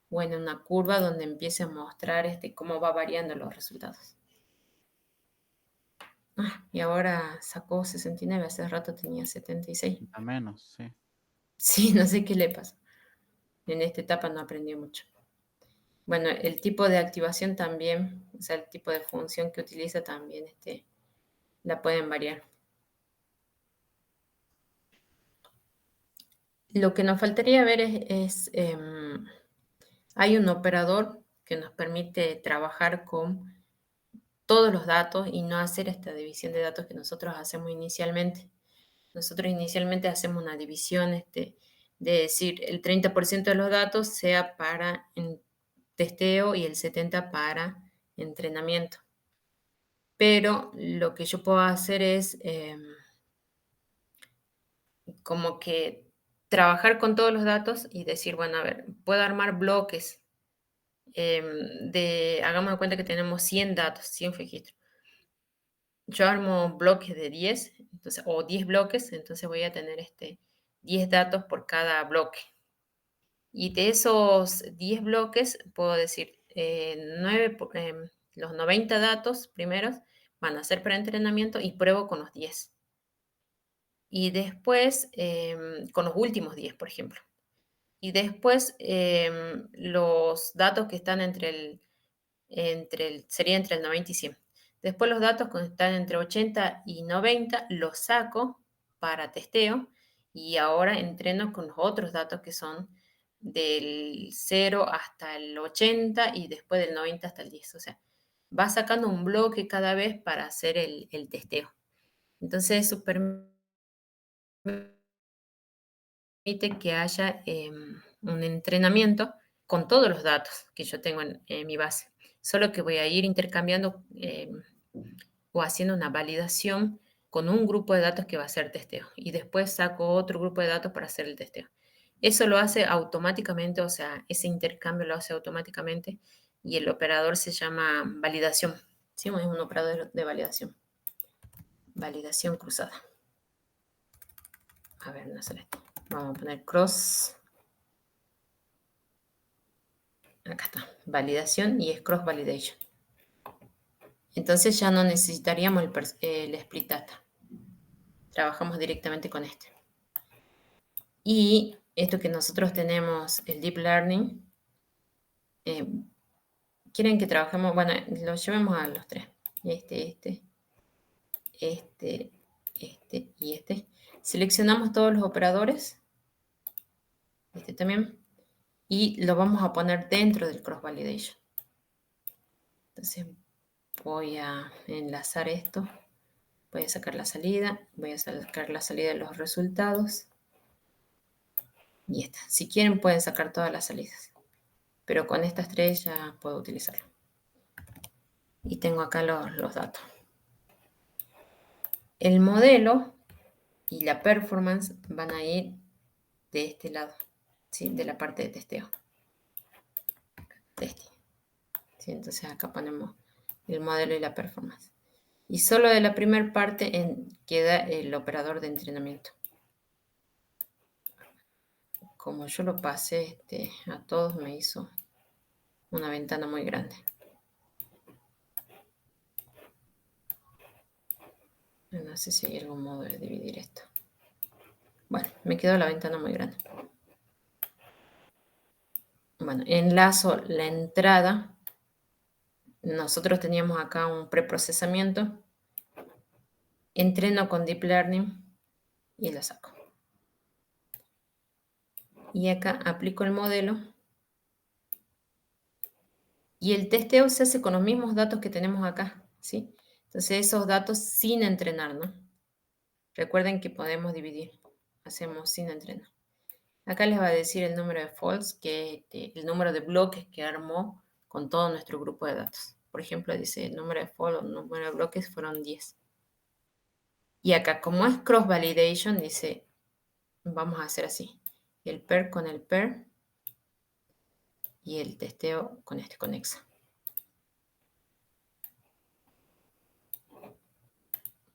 o en una curva donde empiece a mostrar cómo va variando los resultados. Y ahora sacó 69, hace rato tenía 76. A menos, sí. Sí, no sé qué le pasa. En esta etapa no aprendió mucho. Bueno, el tipo de activación también, o sea, el tipo de función que utiliza también la pueden variar. Lo que nos faltaría ver hay un operador que nos permite trabajar con todos los datos y no hacer esta división de datos que nosotros hacemos inicialmente. Nosotros inicialmente hacemos una división de decir el 30% de los datos sea para testeo y el 70% para entrenamiento. Pero lo que yo puedo hacer es como que trabajar con todos los datos y decir, bueno, a ver, puedo armar bloques hagamos de cuenta que tenemos 100 datos, 100 registros. yo armo bloques de 10, entonces, o 10 bloques, entonces voy a tener 10 datos por cada bloque. Y de esos 10 bloques, puedo decir, los 90 datos primeros van a ser para entrenamiento y pruebo con los 10. Y después, con los últimos 10, por ejemplo. Y después, los datos que están sería entre el 90 y 100. Después los datos que están entre 80 y 90 los saco para testeo y ahora entreno con los otros datos que son del 0 hasta el 80 y después del 90 hasta el 10. O sea, va sacando un bloque cada vez para hacer el testeo. Entonces eso permite que haya un entrenamiento con todos los datos que yo tengo en mi base. Solo que voy a ir intercambiando o haciendo una validación con un grupo de datos que va a ser testeo. Y después saco otro grupo de datos para hacer el testeo. Eso lo hace automáticamente, o sea, ese intercambio lo hace automáticamente y el operador se llama validación. ¿Sí? Es un operador de validación. Validación cruzada. A ver, no sale. Vamos a poner cross. Acá está, validación y es cross validation. Entonces ya no necesitaríamos el split data. Trabajamos directamente con este. Y esto que nosotros tenemos, el deep learning, quieren que trabajemos, bueno, lo llevemos a los tres. Este y este. Seleccionamos todos los operadores. Este también. Y lo vamos a poner dentro del cross validation. Entonces voy a enlazar esto. Voy a sacar la salida. Voy a sacar la salida de los resultados. Y esta. Si quieren pueden sacar todas las salidas. Pero con estas tres ya puedo utilizarlo. Y tengo acá los datos. El modelo y la performance van a ir de este lado, ¿sí? De la parte de testeo. ¿Sí? Entonces acá ponemos el modelo y la performance. Y solo de la primera parte queda el operador de entrenamiento. Como yo lo pasé a todos, me hizo una ventana muy grande. No sé si hay algún modo de dividir esto. Bueno, me quedó la ventana muy grande. Bueno, enlazo la entrada. Nosotros teníamos acá un preprocesamiento. Entreno con Deep Learning y lo saco. Y acá aplico el modelo. Y el testeo se hace con los mismos datos que tenemos acá, ¿sí? Entonces esos datos sin entrenar, ¿no? Recuerden que podemos dividir. Hacemos sin entrenar. Acá les va a decir el número de false, que es el número de bloques que armó con todo nuestro grupo de datos. Por ejemplo, dice el número de false o el número de bloques fueron 10. Y acá, como es cross validation, dice, vamos a hacer así. El pair con el pair y el testeo con este conexo.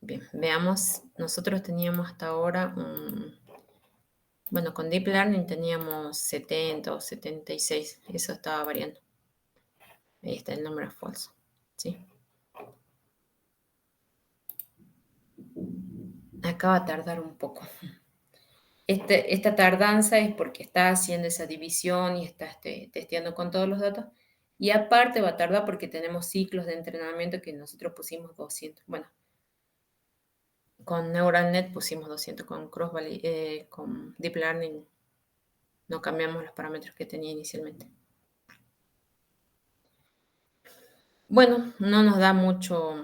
Bien, veamos, nosotros teníamos hasta ahora bueno, con Deep Learning teníamos 70 o 76, eso estaba variando. Ahí está el número falso, ¿sí? Acá va a tardar un poco. Esta tardanza es porque está haciendo esa división y está testeando con todos los datos. Y aparte va a tardar porque tenemos ciclos de entrenamiento que nosotros pusimos 200. Bueno, con NeuralNet pusimos 200, con Deep Learning no cambiamos los parámetros que tenía inicialmente. Bueno, no nos da mucho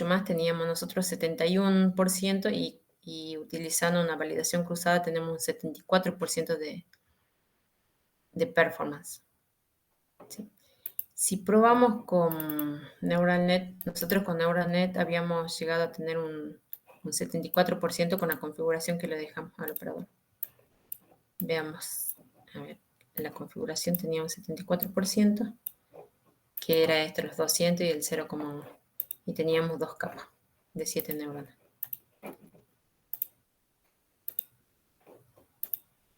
más. Teníamos nosotros 71% y utilizando una validación cruzada tenemos un 74% de performance. ¿Sí? Si probamos con NeuralNet, nosotros con NeuralNet habíamos llegado a tener un 74% con la configuración que le dejamos al operador. Veamos, a ver, la configuración tenía un 74%, que era los 200 y el 0,1. Y teníamos dos capas. de 7 neuronas.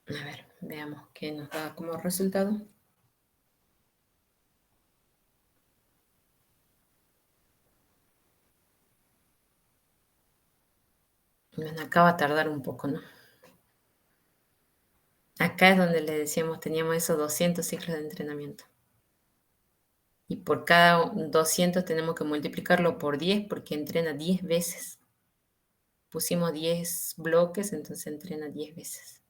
A ver, veamos qué nos da como resultado. Bueno, acá va a tardar un poco, ¿no? Acá es donde le decíamos, teníamos esos 200 ciclos de entrenamiento. Y por cada 200 tenemos que multiplicarlo por 10 porque entrena 10 veces. Pusimos 10 bloques, entonces entrena 10 veces.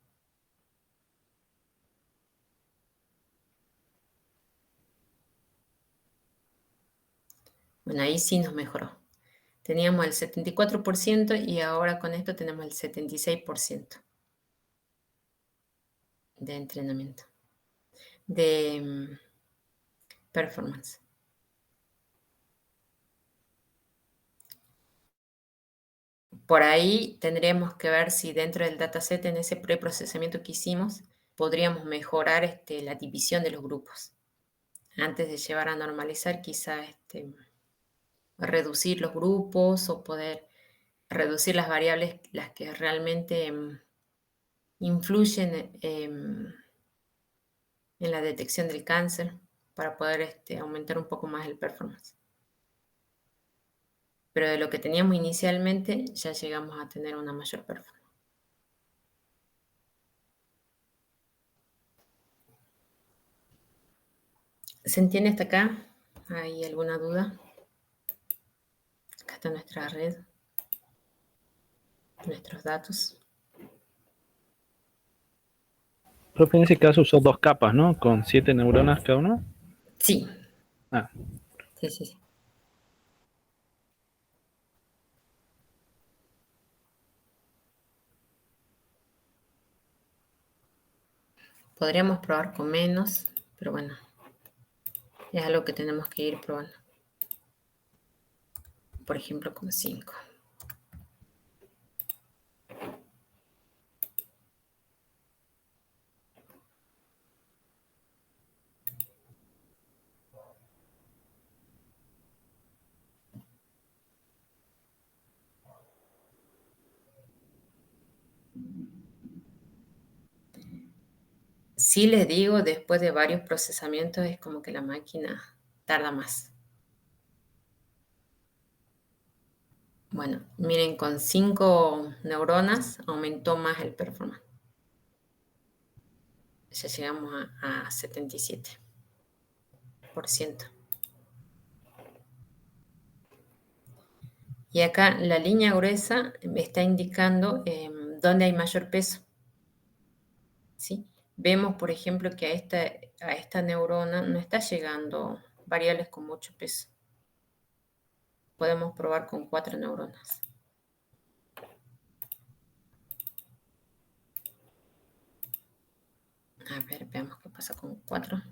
Bueno, ahí sí nos mejoró. Teníamos el 74% y ahora con esto tenemos el 76% de entrenamiento, de performance. Por ahí tendríamos que ver si dentro del dataset, en ese preprocesamiento que hicimos, podríamos mejorar la división de los grupos. Antes de llevar a normalizar, quizá reducir los grupos o poder reducir las variables, las que realmente influyen en la detección del cáncer, para poder aumentar un poco más el performance. Pero de lo que teníamos inicialmente, ya llegamos a tener una mayor performance. ¿Se entiende hasta acá? ¿Hay alguna duda? Acá está nuestra red, nuestros datos. Profe, en ese caso usó 2 capas, ¿no? Con 7 neuronas cada uno. Sí. Ah, Sí. Podríamos probar con menos, pero bueno, es algo que tenemos que ir probando. Por ejemplo, con 5. Sí les digo, después de varios procesamientos es como que la máquina tarda más. Bueno, miren, con 5 neuronas aumentó más el performance. Ya llegamos a 77%. Y acá la línea gruesa me está indicando dónde hay mayor peso. ¿Sí? Vemos, por ejemplo, que a esta neurona no está llegando variables con mucho peso. Podemos probar con 4 neuronas. A ver, veamos qué pasa con 4.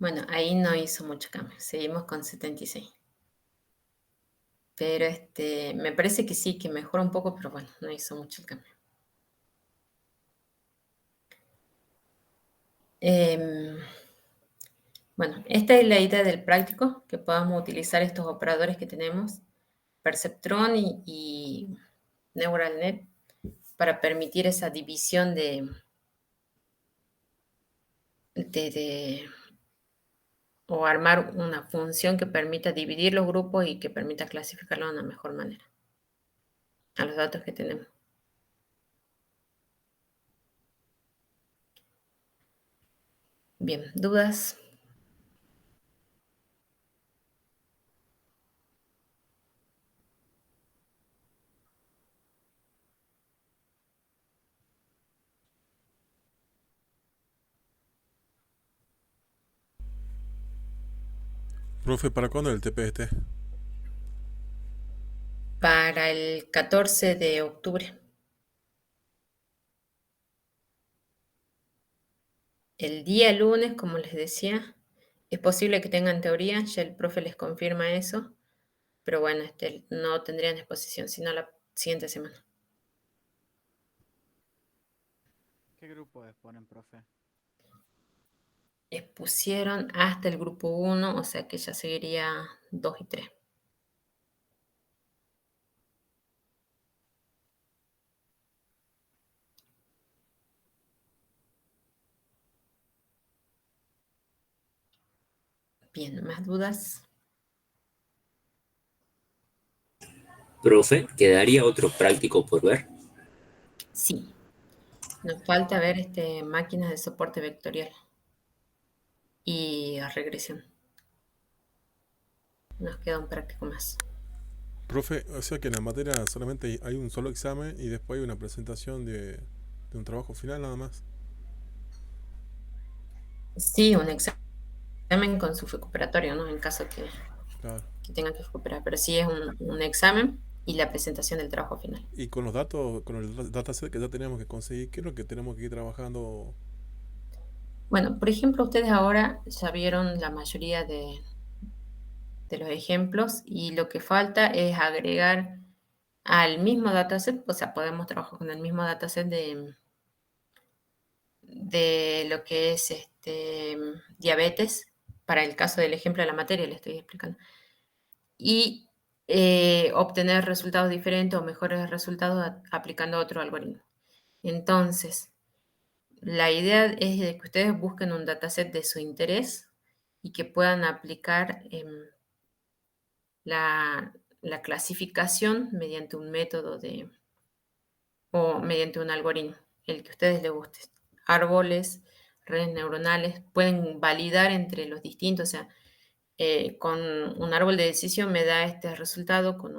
Bueno, ahí no hizo mucho cambio. Seguimos con 76. Pero me parece que sí, que mejora un poco, pero bueno, no hizo mucho el cambio. Bueno, esta es la idea del práctico, que podamos utilizar estos operadores que tenemos, Perceptron y NeuralNet, para permitir esa división o armar una función que permita dividir los grupos y que permita clasificarlos de una mejor manera a los datos que tenemos. Bien, ¿dudas? Profe, ¿para cuándo el TPST? para el 14 de octubre. El día lunes, como les decía, es posible que tengan teoría, ya el profe les confirma eso, pero bueno, no tendrían exposición, sino la siguiente semana. ¿Qué grupo exponen, profe? Expusieron hasta el grupo 1, o sea que ya seguiría 2 y 3. Bien, ¿más dudas? Profe, ¿quedaría otro práctico por ver? Sí, nos falta ver máquinas de soporte vectorial y regresión. Nos queda un práctico más. Profe, o sea que en la materia solamente hay un solo examen y después hay una presentación de un trabajo final nada más. Sí, un examen con su recuperatorio, ¿no? En caso Claro. que tengan que recuperar, pero sí es un examen y la presentación del trabajo final. Y con los datos, con el dataset que ya teníamos que conseguir, ¿qué es lo que tenemos que ir trabajando? Bueno, por ejemplo, ustedes ahora ya vieron la mayoría de los ejemplos y lo que falta es agregar al mismo dataset, o sea, podemos trabajar con el mismo dataset de lo que es diabetes, para el caso del ejemplo de la materia, le estoy explicando, y obtener resultados diferentes o mejores resultados aplicando otro algoritmo. Entonces, la idea es de que ustedes busquen un dataset de su interés y que puedan aplicar la clasificación mediante un método o mediante un algoritmo, el que a ustedes les guste. Árboles, redes neuronales, pueden validar entre los distintos, o sea, con un árbol de decisión me da este resultado, con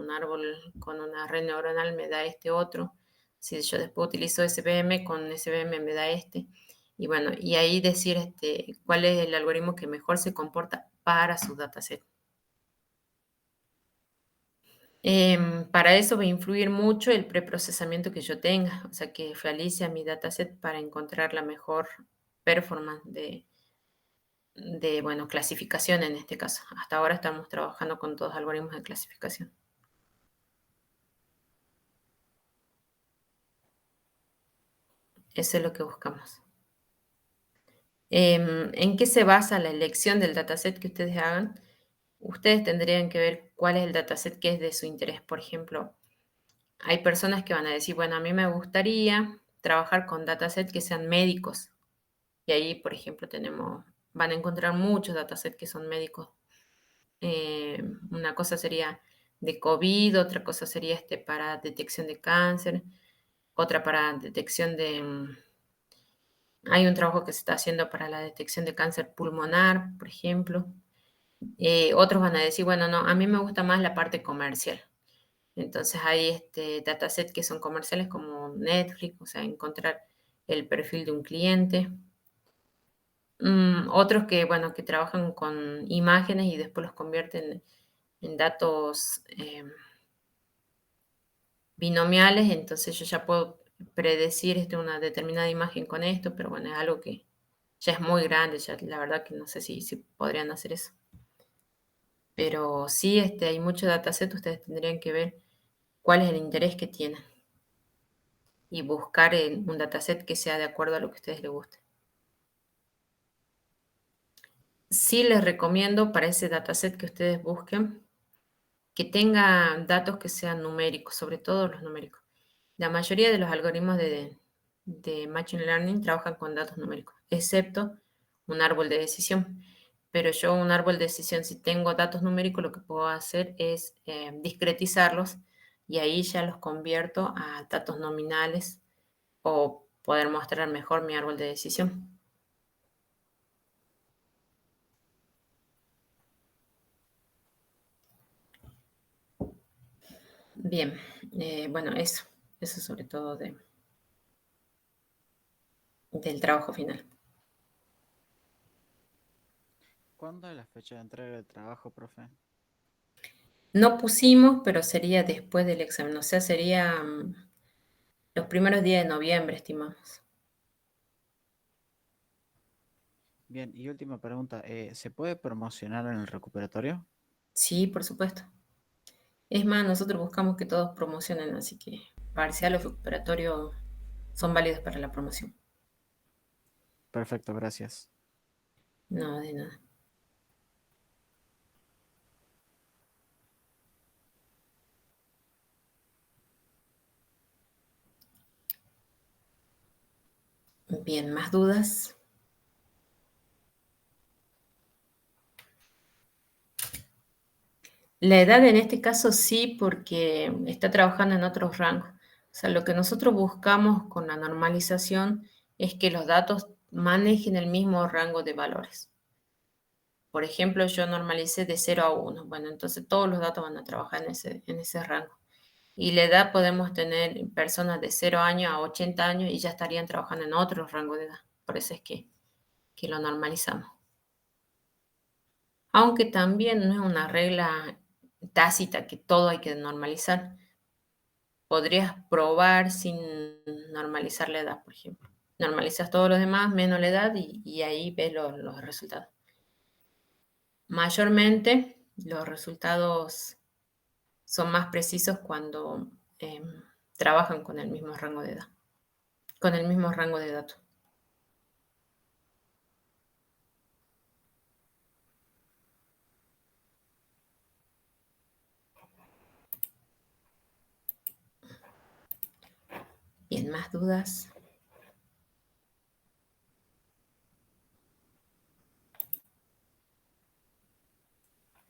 con una red neuronal me da este otro. Si yo después utilizo SVM, con SVM me da este. Y bueno, y ahí decir cuál es el algoritmo que mejor se comporta para su dataset. Para eso va a influir mucho el preprocesamiento que yo tenga, o sea, que realice a mi dataset para encontrar la mejor performance bueno, clasificación en este caso. Hasta ahora estamos trabajando con todos algoritmos de clasificación. Eso es lo que buscamos. ¿En qué se basa la elección del dataset que ustedes hagan? Ustedes tendrían que ver cuál es el dataset que es de su interés. Por ejemplo, hay personas que van a decir, bueno, a mí me gustaría trabajar con datasets que sean médicos. Y ahí, por ejemplo, van a encontrar muchos datasets que son médicos. Una cosa sería de COVID, otra cosa sería para detección de cáncer, otra para detección hay un trabajo que se está haciendo para la detección de cáncer pulmonar, por ejemplo. Otros van a decir, bueno, no, a mí me gusta más la parte comercial. Entonces hay datasets que son comerciales como Netflix, o sea, encontrar el perfil de un cliente. Otros que, bueno, que trabajan con imágenes y después los convierten en datos binomiales, entonces yo ya puedo predecir una determinada imagen con esto, pero bueno, es algo que ya es muy grande, ya la verdad que no sé si podrían hacer eso. Pero sí, hay mucho dataset, ustedes tendrían que ver cuál es el interés que tienen y buscar un dataset que sea de acuerdo a lo que a ustedes les guste. Sí les recomiendo para ese dataset que ustedes busquen que tenga datos que sean numéricos, sobre todo los numéricos. La mayoría de los algoritmos de Machine Learning trabajan con datos numéricos, excepto un árbol de decisión. Pero yo un árbol de decisión, si tengo datos numéricos, lo que puedo hacer es discretizarlos y ahí ya los convierto a datos nominales o poder mostrar mejor mi árbol de decisión. Bien, bueno, eso sobre todo del trabajo final. ¿Cuándo es la fecha de entrega del trabajo, profe? No pusimos, pero sería después del examen, o sea, sería los primeros días de noviembre, estimamos. Bien, y última pregunta, ¿se puede promocionar en el recuperatorio? Sí, por supuesto. Es más, nosotros buscamos que todos promocionen, así que parciales o recuperatorios son válidos para la promoción. Perfecto, gracias. No, de nada. Bien, ¿más dudas? La edad en este caso sí, porque está trabajando en otros rangos. O sea, lo que nosotros buscamos con la normalización es que los datos manejen el mismo rango de valores. Por ejemplo, yo normalicé de 0 a 1. Bueno, entonces todos los datos van a trabajar en ese rango. Y la edad podemos tener personas de 0 años a 80 años y ya estarían trabajando en otro rango de edad. Por eso es que lo normalizamos. Aunque también no es una regla tácita que todo hay que normalizar. Podrías probar sin normalizar la edad, por ejemplo. Normalizas todos los demás menos la edad y ahí ves los resultados. Mayormente los resultados son más precisos cuando trabajan con el mismo rango de edad, con el mismo rango de datos. Bien, ¿más dudas?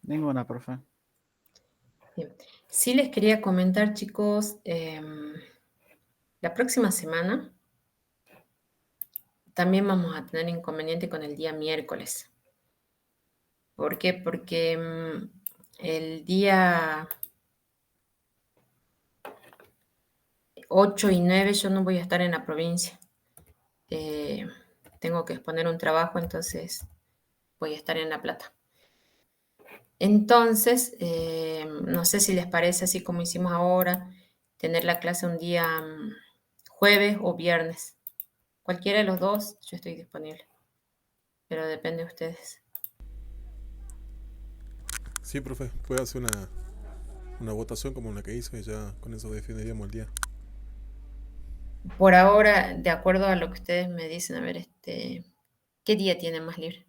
Ninguna, profe. Bien. Sí les quería comentar, chicos, la próxima semana también vamos a tener inconveniente con el día miércoles. ¿Por qué? Porque el día 8 y 9 yo no voy a estar en la provincia. Tengo que exponer un trabajo, entonces voy a estar en La Plata. Entonces, no sé si les parece así como hicimos ahora, tener la clase un día jueves o viernes. Cualquiera de los dos, yo estoy disponible. Pero depende de ustedes. Sí, profe, puede hacer una votación como la que hizo y ya con eso definiríamos el día. Por ahora, de acuerdo a lo que ustedes me dicen, a ver, ¿qué día tienen más libre?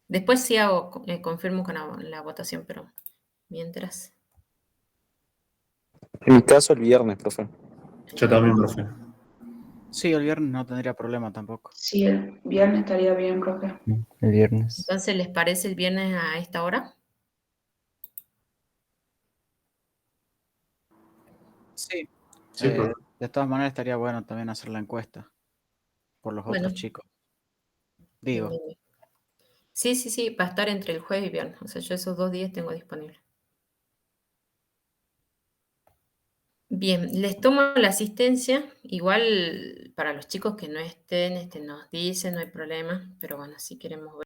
Después sí confirmo con la votación, pero mientras. En mi caso, el viernes, profe. Yo también, profe. Sí, el viernes no tendría problema tampoco. Sí, el viernes estaría bien, profe. El viernes. Entonces, ¿les parece el viernes a esta hora? Sí. Sí, profe. De todas maneras estaría bueno también hacer la encuesta por los Bueno, otros chicos. bien, Digo, bien, bien. Sí, va a estar entre el jueves y viernes. O sea, yo esos 2 días tengo disponible. Bien, les tomo la asistencia. Igual para los chicos que no estén, nos dicen, no hay problema. Pero bueno, si queremos ver.